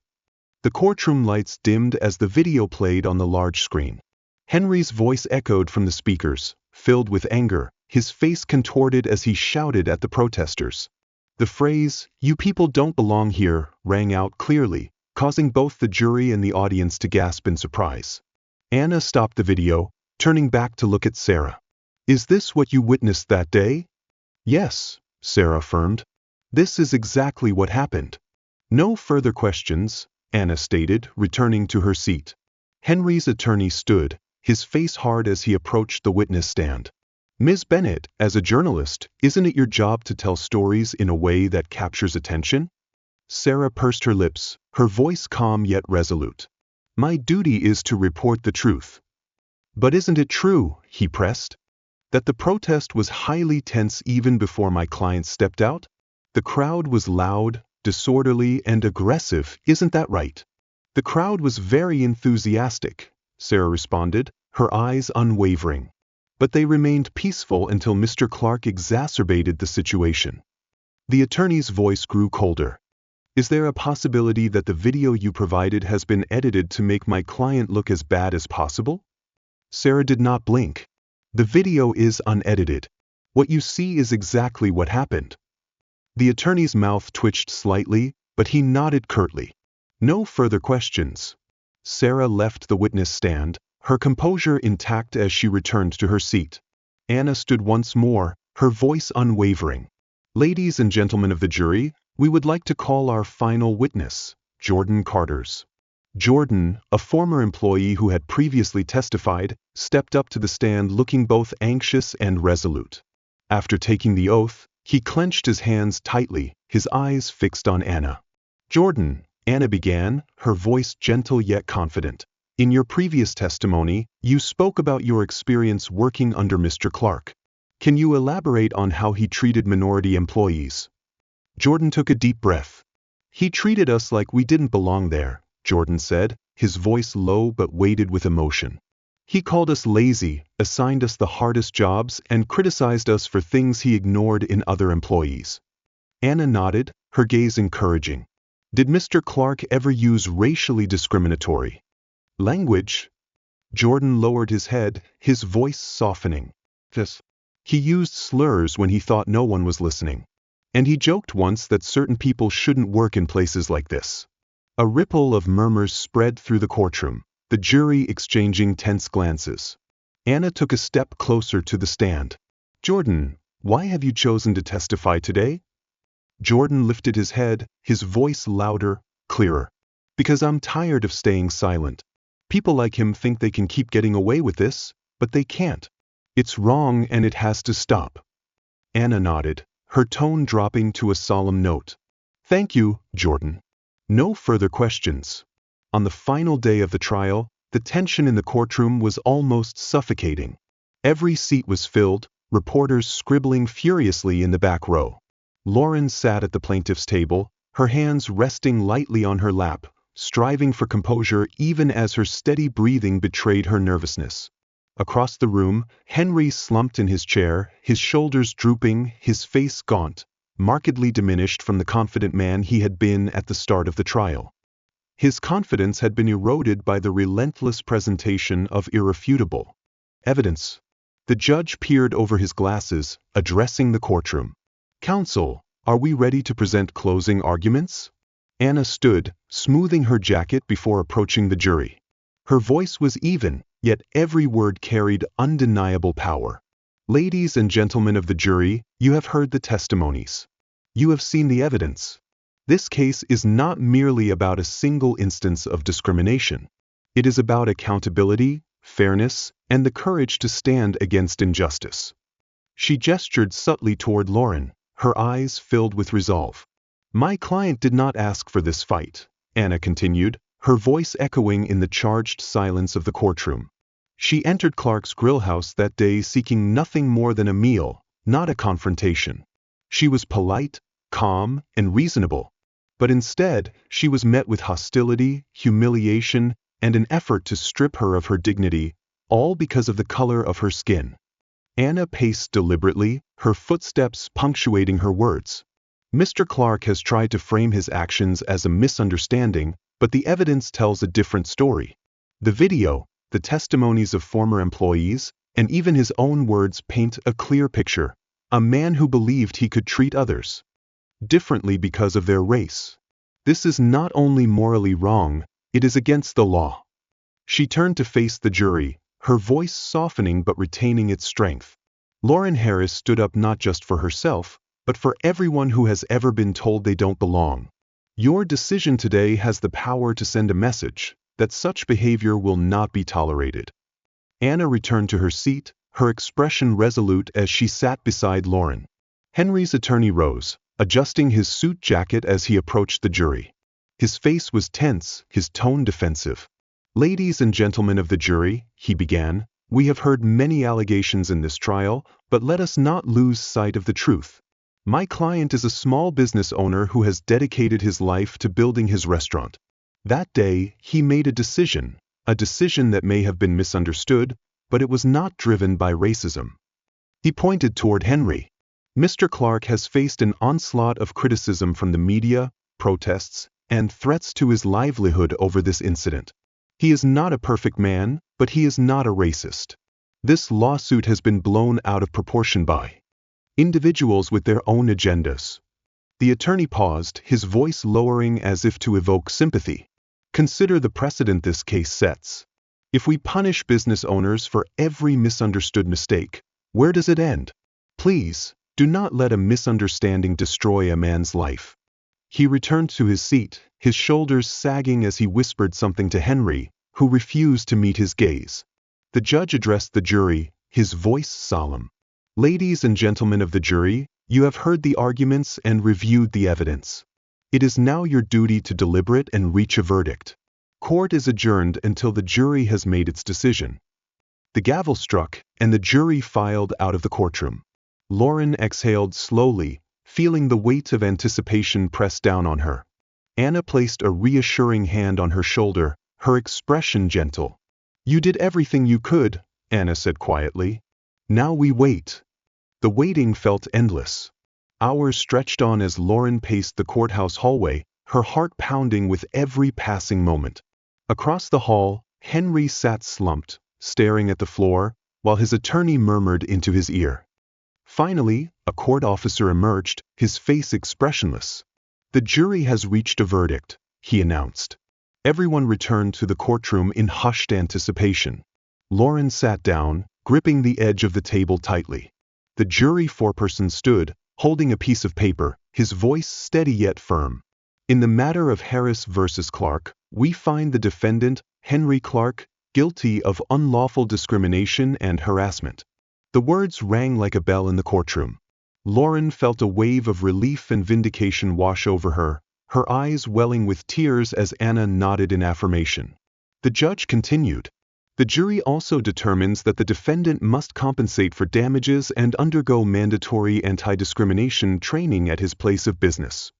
The courtroom lights dimmed as the video played on the large screen. Henry's voice echoed from the speakers, filled with anger, his face contorted as he shouted at the protesters. The phrase, "You people don't belong here," rang out clearly, causing both the jury and the audience to gasp in surprise. Anna stopped the video, turning back to look at Sarah. "Is this what you witnessed that day?" "Yes," Sarah affirmed. "This is exactly what happened." "No further questions," Anna stated, returning to her seat. Henry's attorney stood, his face hard as he approached the witness stand. "Ms. Bennett, as a journalist, isn't it your job to tell stories in a way that captures attention?" Sarah pursed her lips, her voice calm yet resolute. "My duty is to report the truth." "But isn't it true," he pressed, "that the protest was highly tense even before my client stepped out? The crowd was loud, disorderly, and aggressive, isn't that right?" "The crowd was very enthusiastic," Sarah responded, her eyes unwavering. "But they remained peaceful until Mr. Clark exacerbated the situation." The attorney's voice grew colder. "Is there a possibility that the video you provided has been edited to make my client look as bad as possible?" Sarah did not blink. "The video is unedited. What you see is exactly what happened." The attorney's mouth twitched slightly, but he nodded curtly. No further questions. Sarah left the witness stand, her composure intact as she returned to her seat. Anna stood once more, her voice unwavering. "Ladies and gentlemen of the jury, we would like to call our final witness, Jordan Carters." Jordan, a former employee who had previously testified, stepped up to the stand looking both anxious and resolute. After taking the oath, he clenched his hands tightly, his eyes fixed on Anna. "Jordan," Anna began, her voice gentle yet confident. "In your previous testimony, you spoke about your experience working under Mr. Clark. Can you elaborate on how he treated minority employees?" Jordan took a deep breath. "He treated us like we didn't belong there," Jordan said, his voice low but weighted with emotion. "He called us lazy, assigned us the hardest jobs, and criticized us for things he ignored in other employees." Anna nodded, her gaze encouraging. "Did Mr. Clark ever use racially discriminatory language?" Jordan lowered his head, his voice softening. "Yes. He used slurs when he thought no one was listening." And he joked once that certain people shouldn't work in places like this. A ripple of murmurs spread through the courtroom, the jury exchanging tense glances. Anna took a step closer to the stand. "Jordan, why have you chosen to testify today?" Jordan lifted his head, his voice louder, clearer. "Because I'm tired of staying silent. People like him think they can keep getting away with this, but they can't. It's wrong and it has to stop." Anna nodded, her tone dropping to a solemn note. "Thank you, Jordan." No further questions. On the final day of the trial, the tension in the courtroom was almost suffocating. Every seat was filled, reporters scribbling furiously in the back row. Lauren sat at the plaintiff's table, her hands resting lightly on her lap, striving for composure even as her steady breathing betrayed her nervousness. Across the room, Henry slumped in his chair, his shoulders drooping, his face gaunt, markedly diminished from the confident man he had been at the start of the trial. His confidence had been eroded by the relentless presentation of irrefutable evidence. The judge peered over his glasses, addressing the courtroom. "Counsel, are we ready to present closing arguments?" Anna stood, smoothing her jacket before approaching the jury. Her voice was even, yet every word carried undeniable power. "Ladies and gentlemen of the jury, you have heard the testimonies. You have seen the evidence. This case is not merely about a single instance of discrimination. It is about accountability, fairness, and the courage to stand against injustice." She gestured subtly toward Lauren, her eyes filled with resolve. "My client did not ask for this fight," Anna continued, her voice echoing in the charged silence of the courtroom. "She entered Clark's Grill House that day seeking nothing more than a meal, not a confrontation. She was polite, calm, and reasonable. But instead, she was met with hostility, humiliation, and an effort to strip her of her dignity, all because of the color of her skin." Anna paced deliberately, her footsteps punctuating her words. "Mr. Clark has tried to frame his actions as a misunderstanding, but the evidence tells a different story. The video, the testimonies of former employees, and even his own words paint a clear picture. A man who believed he could treat others differently because of their race. This is not only morally wrong, it is against the law." She turned to face the jury, her voice softening but retaining its strength. Lauren Harris stood up not just for herself, but for everyone who has ever been told they don't belong. "Your decision today has the power to send a message that such behavior will not be tolerated." Anna returned to her seat, her expression resolute as she sat beside Lauren. Henry's attorney rose, adjusting his suit jacket as he approached the jury. His face was tense, his tone defensive. "Ladies and gentlemen of the jury," he began, "we have heard many allegations in this trial, but let us not lose sight of the truth. My client is a small business owner who has dedicated his life to building his restaurant. That day, he made a decision that may have been misunderstood, but it was not driven by racism." He pointed toward Henry. "Mr. Clark has faced an onslaught of criticism from the media, protests, and threats to his livelihood over this incident. He is not a perfect man, but he is not a racist. This lawsuit has been blown out of proportion by individuals with their own agendas." The attorney paused, his voice lowering as if to evoke sympathy. "Consider the precedent this case sets. If we punish business owners for every misunderstood mistake, where does it end? Please, do not let a misunderstanding destroy a man's life." He returned to his seat, his shoulders sagging as he whispered something to Henry, who refused to meet his gaze. The judge addressed the jury, his voice solemn. "Ladies and gentlemen of the jury, you have heard the arguments and reviewed the evidence. It is now your duty to deliberate and reach a verdict. Court is adjourned until the jury has made its decision." The gavel struck, and the jury filed out of the courtroom. Lauren exhaled slowly, feeling the weight of anticipation press down on her. Anna placed a reassuring hand on her shoulder, her expression gentle. "You did everything you could," Anna said quietly. "Now we wait." The waiting felt endless. Hours stretched on as Lauren paced the courthouse hallway, her heart pounding with every passing moment. Across the hall, Henry sat slumped, staring at the floor, while his attorney murmured into his ear, Finally, a court officer emerged, his face expressionless. "The jury has reached a verdict," he announced. Everyone returned to the courtroom in hushed anticipation. Lauren sat down, gripping the edge of the table tightly. The jury foreperson stood, holding a piece of paper, his voice steady yet firm. "In the matter of Harris versus Clark, we find the defendant, Henry Clark, guilty of unlawful discrimination and harassment." The words rang like a bell in the courtroom. Lauren felt a wave of relief and vindication wash over her, her eyes welling with tears as Anna nodded in affirmation. The judge continued. "The jury also determines that the defendant must compensate for damages and undergo mandatory anti-discrimination training at his place of business."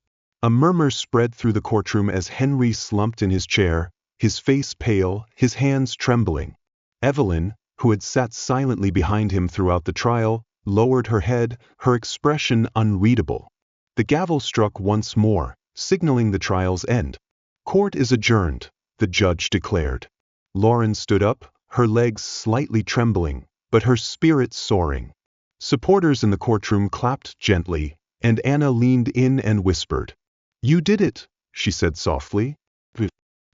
A murmur spread through the courtroom as Henry slumped in his chair, his face pale, his hands trembling. Evelyn, who had sat silently behind him throughout the trial, lowered her head, her expression unreadable. The gavel struck once more, signaling the trial's end. "Court is adjourned," the judge declared. Lauren stood up, her legs slightly trembling, but her spirit soaring. Supporters in the courtroom clapped gently, and Anna leaned in and whispered. "You did it," she said softly.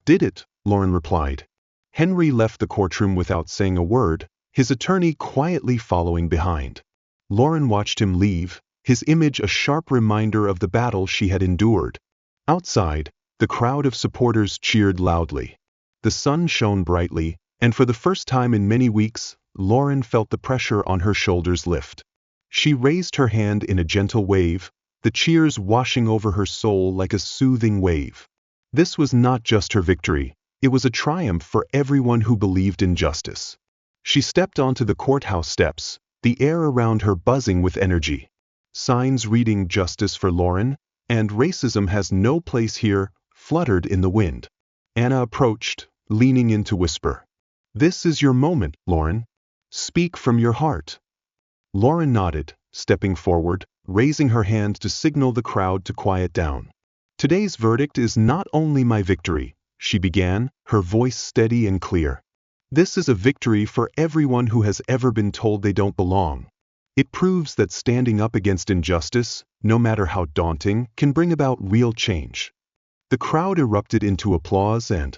"Did it," Lauren replied. Henry left the courtroom without saying a word, his attorney quietly following behind. Lauren watched him leave, his image a sharp reminder of the battle she had endured. Outside, the crowd of supporters cheered loudly. The sun shone brightly, and for the first time in many weeks, Lauren felt the pressure on her shoulders lift. She raised her hand in a gentle wave, the cheers washing over her soul like a soothing wave. This was not just her victory, it was a triumph for everyone who believed in justice. She stepped onto the courthouse steps, the air around her buzzing with energy. Signs reading "Justice for Lauren" and "Racism has no place here" fluttered in the wind. Anna approached, leaning in to whisper. "This is your moment, Lauren. Speak from your heart." Lauren nodded, stepping forward, raising her hand to signal the crowd to quiet down. "Today's verdict is not only my victory," she began, her voice steady and clear. "This is a victory for everyone who has ever been told they don't belong. It proves that standing up against injustice, no matter how daunting, can bring about real change." The crowd erupted into applause and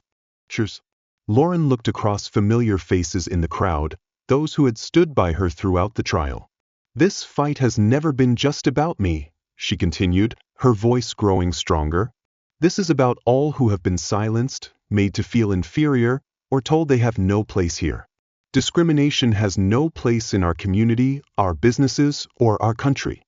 cheers. Lauren looked across familiar faces in the crowd, those who had stood by her throughout the trial. "This fight has never been just about me," she continued, her voice growing stronger. "This is about all who have been silenced, made to feel inferior, or told they have no place here. Discrimination has no place in our community, our businesses, or our country."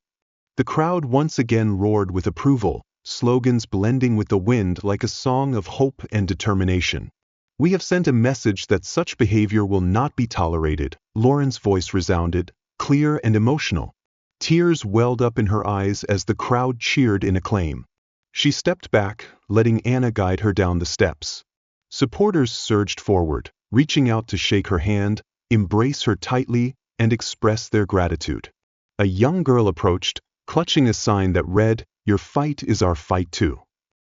The crowd once again roared with approval, slogans blending with the wind like a song of hope and determination. "We have sent a message that such behavior will not be tolerated," Lauren's voice resounded, clear and emotional. Tears welled up in her eyes as the crowd cheered in acclaim. She stepped back, letting Anna guide her down the steps. Supporters surged forward, reaching out to shake her hand, embrace her tightly, and express their gratitude. A young girl approached, clutching a sign that read, "Your fight is our fight too."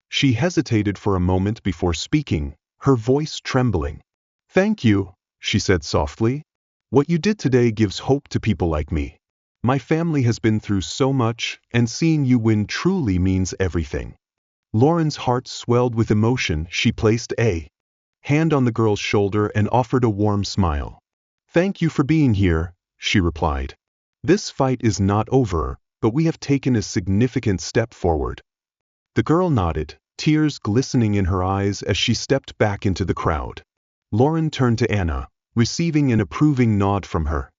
She hesitated for a moment before speaking, her voice trembling. "Thank you," she said softly. "What you did today gives hope to people like me. My family has been through so much, and seeing you win truly means everything." Lauren's heart swelled with emotion. She placed a hand on the girl's shoulder and offered a warm smile. "Thank you for being here," she replied. "This fight is not over, but we have taken a significant step forward." The girl nodded, tears glistening in her eyes as she stepped back into the crowd. Lauren turned to Anna, receiving an approving nod from her.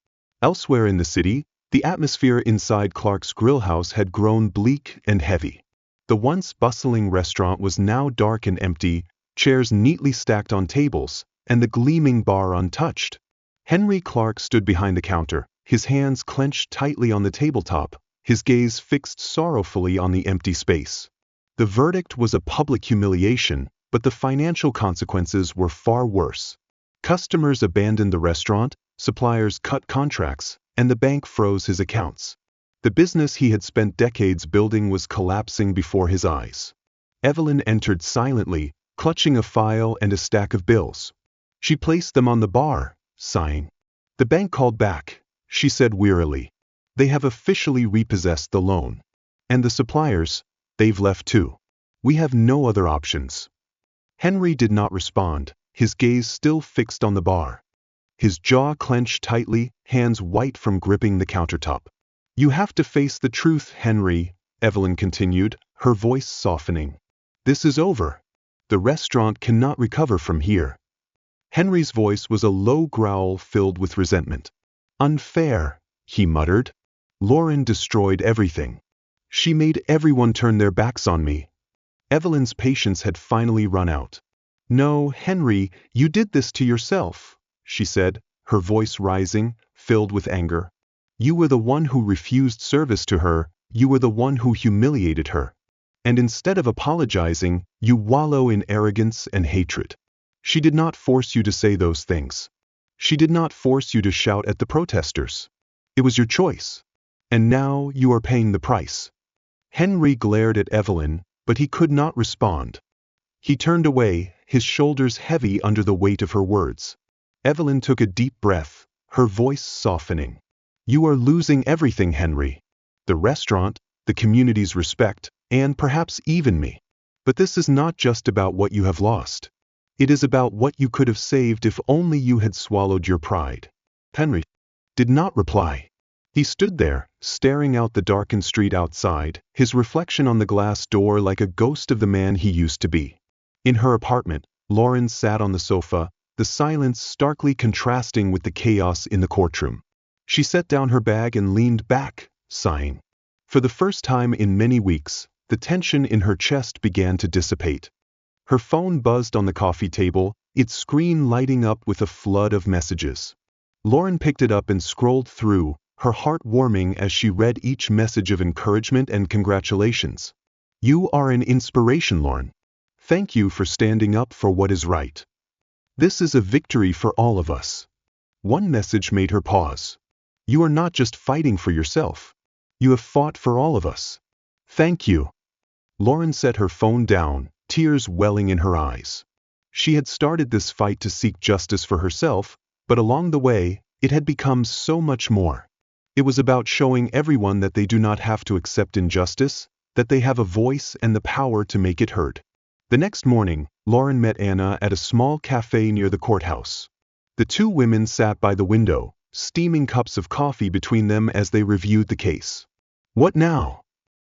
Elsewhere in the city, the atmosphere inside Clark's Grill House had grown bleak and heavy. The once bustling restaurant was now dark and empty, chairs neatly stacked on tables, and the gleaming bar untouched. Henry Clark stood behind the counter, his hands clenched tightly on the tabletop, his gaze fixed sorrowfully on the empty space. The verdict was a public humiliation, but the financial consequences were far worse. Customers abandoned the restaurant, suppliers cut contracts, and the bank froze his accounts. The business he had spent decades building was collapsing before his eyes. Evelyn entered silently, clutching a file and a stack of bills. She placed them on the bar, sighing. "The bank called back," she said wearily. They have officially repossessed the loan. And the suppliers, they've left too. We have no other options." Henry did not respond, his gaze still fixed on the bar. His jaw clenched tightly, hands white from gripping the countertop. "You have to face the truth, Henry," Evelyn continued, her voice softening. "This is over. The restaurant cannot recover from here." Henry's voice was a low growl filled with resentment. "Unfair," he muttered. "Lauren destroyed everything. She made everyone turn their backs on me." Evelyn's patience had finally run out. "No, Henry, you did this to yourself," she said, her voice rising, filled with anger. "You were the one who refused service to her, you were the one who humiliated her. And instead of apologizing, you wallow in arrogance and hatred. She did not force you to say those things. She did not force you to shout at the protesters. It was your choice. And now you are paying the price." Henry glared at Evelyn, but he could not respond. He turned away, his shoulders heavy under the weight of her words. Evelyn took a deep breath, her voice softening. "You are losing everything, Henry. The restaurant, the community's respect, and perhaps even me. But this is not just about what you have lost. It is about what you could have saved if only you had swallowed your pride." Henry did not reply. He stood there, staring out the darkened street outside, his reflection on the glass door like a ghost of the man he used to be. In her apartment, Lauren sat on the sofa, the silence starkly contrasting with the chaos in the courtroom. She set down her bag and leaned back, sighing. For the first time in many weeks, the tension in her chest began to dissipate. Her phone buzzed on the coffee table, its screen lighting up with a flood of messages. Lauren picked it up and scrolled through, her heart warming as she read each message of encouragement and congratulations. "You are an inspiration, Lauren. Thank you for standing up for what is right. This is a victory for all of us." One message made her pause. "You are not just fighting for yourself. You have fought for all of us. Thank you." Lauren set her phone down, tears welling in her eyes. She had started this fight to seek justice for herself, but along the way, it had become so much more. It was about showing everyone that they do not have to accept injustice, that they have a voice and the power to make it heard. The next morning, Lauren met Anna at a small cafe near the courthouse. The two women sat by the window, steaming cups of coffee between them as they reviewed the case. "What now?"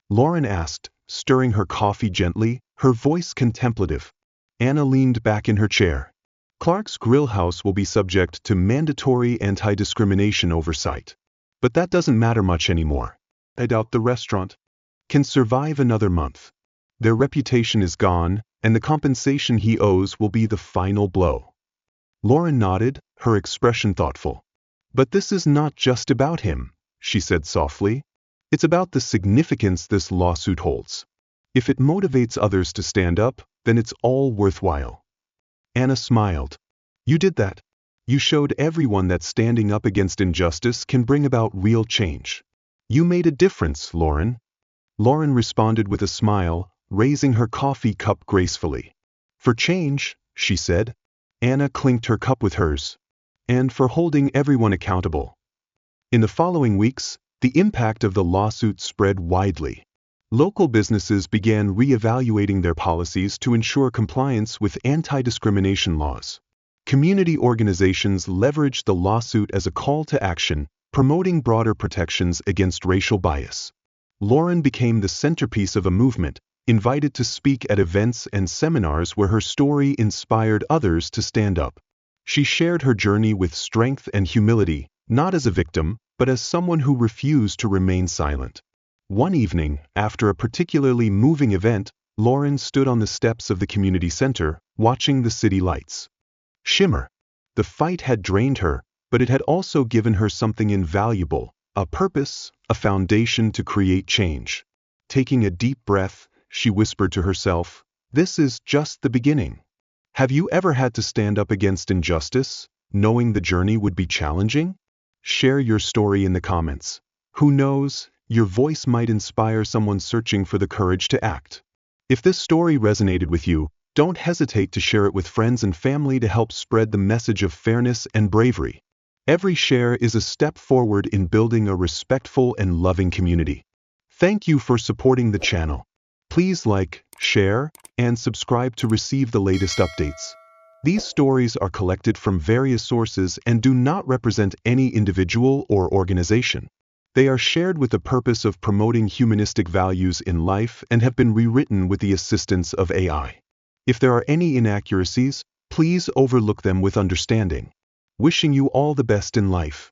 Lauren asked, stirring her coffee gently, her voice contemplative. Anna leaned back in her chair. "Clark's Grill House will be subject to mandatory anti-discrimination oversight. But that doesn't matter much anymore. I doubt the restaurant can survive another month. Their reputation is gone, and the compensation he owes will be the final blow." Lauren nodded, her expression thoughtful. "But this is not just about him," she said softly. "It's about the significance this lawsuit holds. If it motivates others to stand up, then it's all worthwhile." Anna smiled. "You did that. You showed everyone that standing up against injustice can bring about real change. You made a difference, Lauren." Lauren responded with a smile, raising her coffee cup gracefully. "For change," she said. Anna clinked her cup with hers. "And for holding everyone accountable." In the following weeks, the impact of the lawsuit spread widely. Local businesses began re-evaluating their policies to ensure compliance with anti-discrimination laws. Community organizations leveraged the lawsuit as a call to action, promoting broader protections against racial bias. Lauren became the centerpiece of a movement, invited to speak at events and seminars where her story inspired others to stand up. She shared her journey with strength and humility, not as a victim, but as someone who refused to remain silent. One evening, after a particularly moving event, Lauren stood on the steps of the community center, watching the city lights shimmer. The fight had drained her, but it had also given her something invaluable, a purpose, a foundation to create change. Taking a deep breath, she whispered to herself, "This is just the beginning." Have you ever had to stand up against injustice, knowing the journey would be challenging? Share your story in the comments. Who knows, your voice might inspire someone searching for the courage to act. If this story resonated with you, don't hesitate to share it with friends and family to help spread the message of fairness and bravery. Every share is a step forward in building a respectful and loving community. Thank you for supporting the channel. Please like, share, and subscribe to receive the latest updates. These stories are collected from various sources and do not represent any individual or organization. They are shared with the purpose of promoting humanistic values in life and have been rewritten with the assistance of AI. If there are any inaccuracies, please overlook them with understanding. Wishing you all the best in life.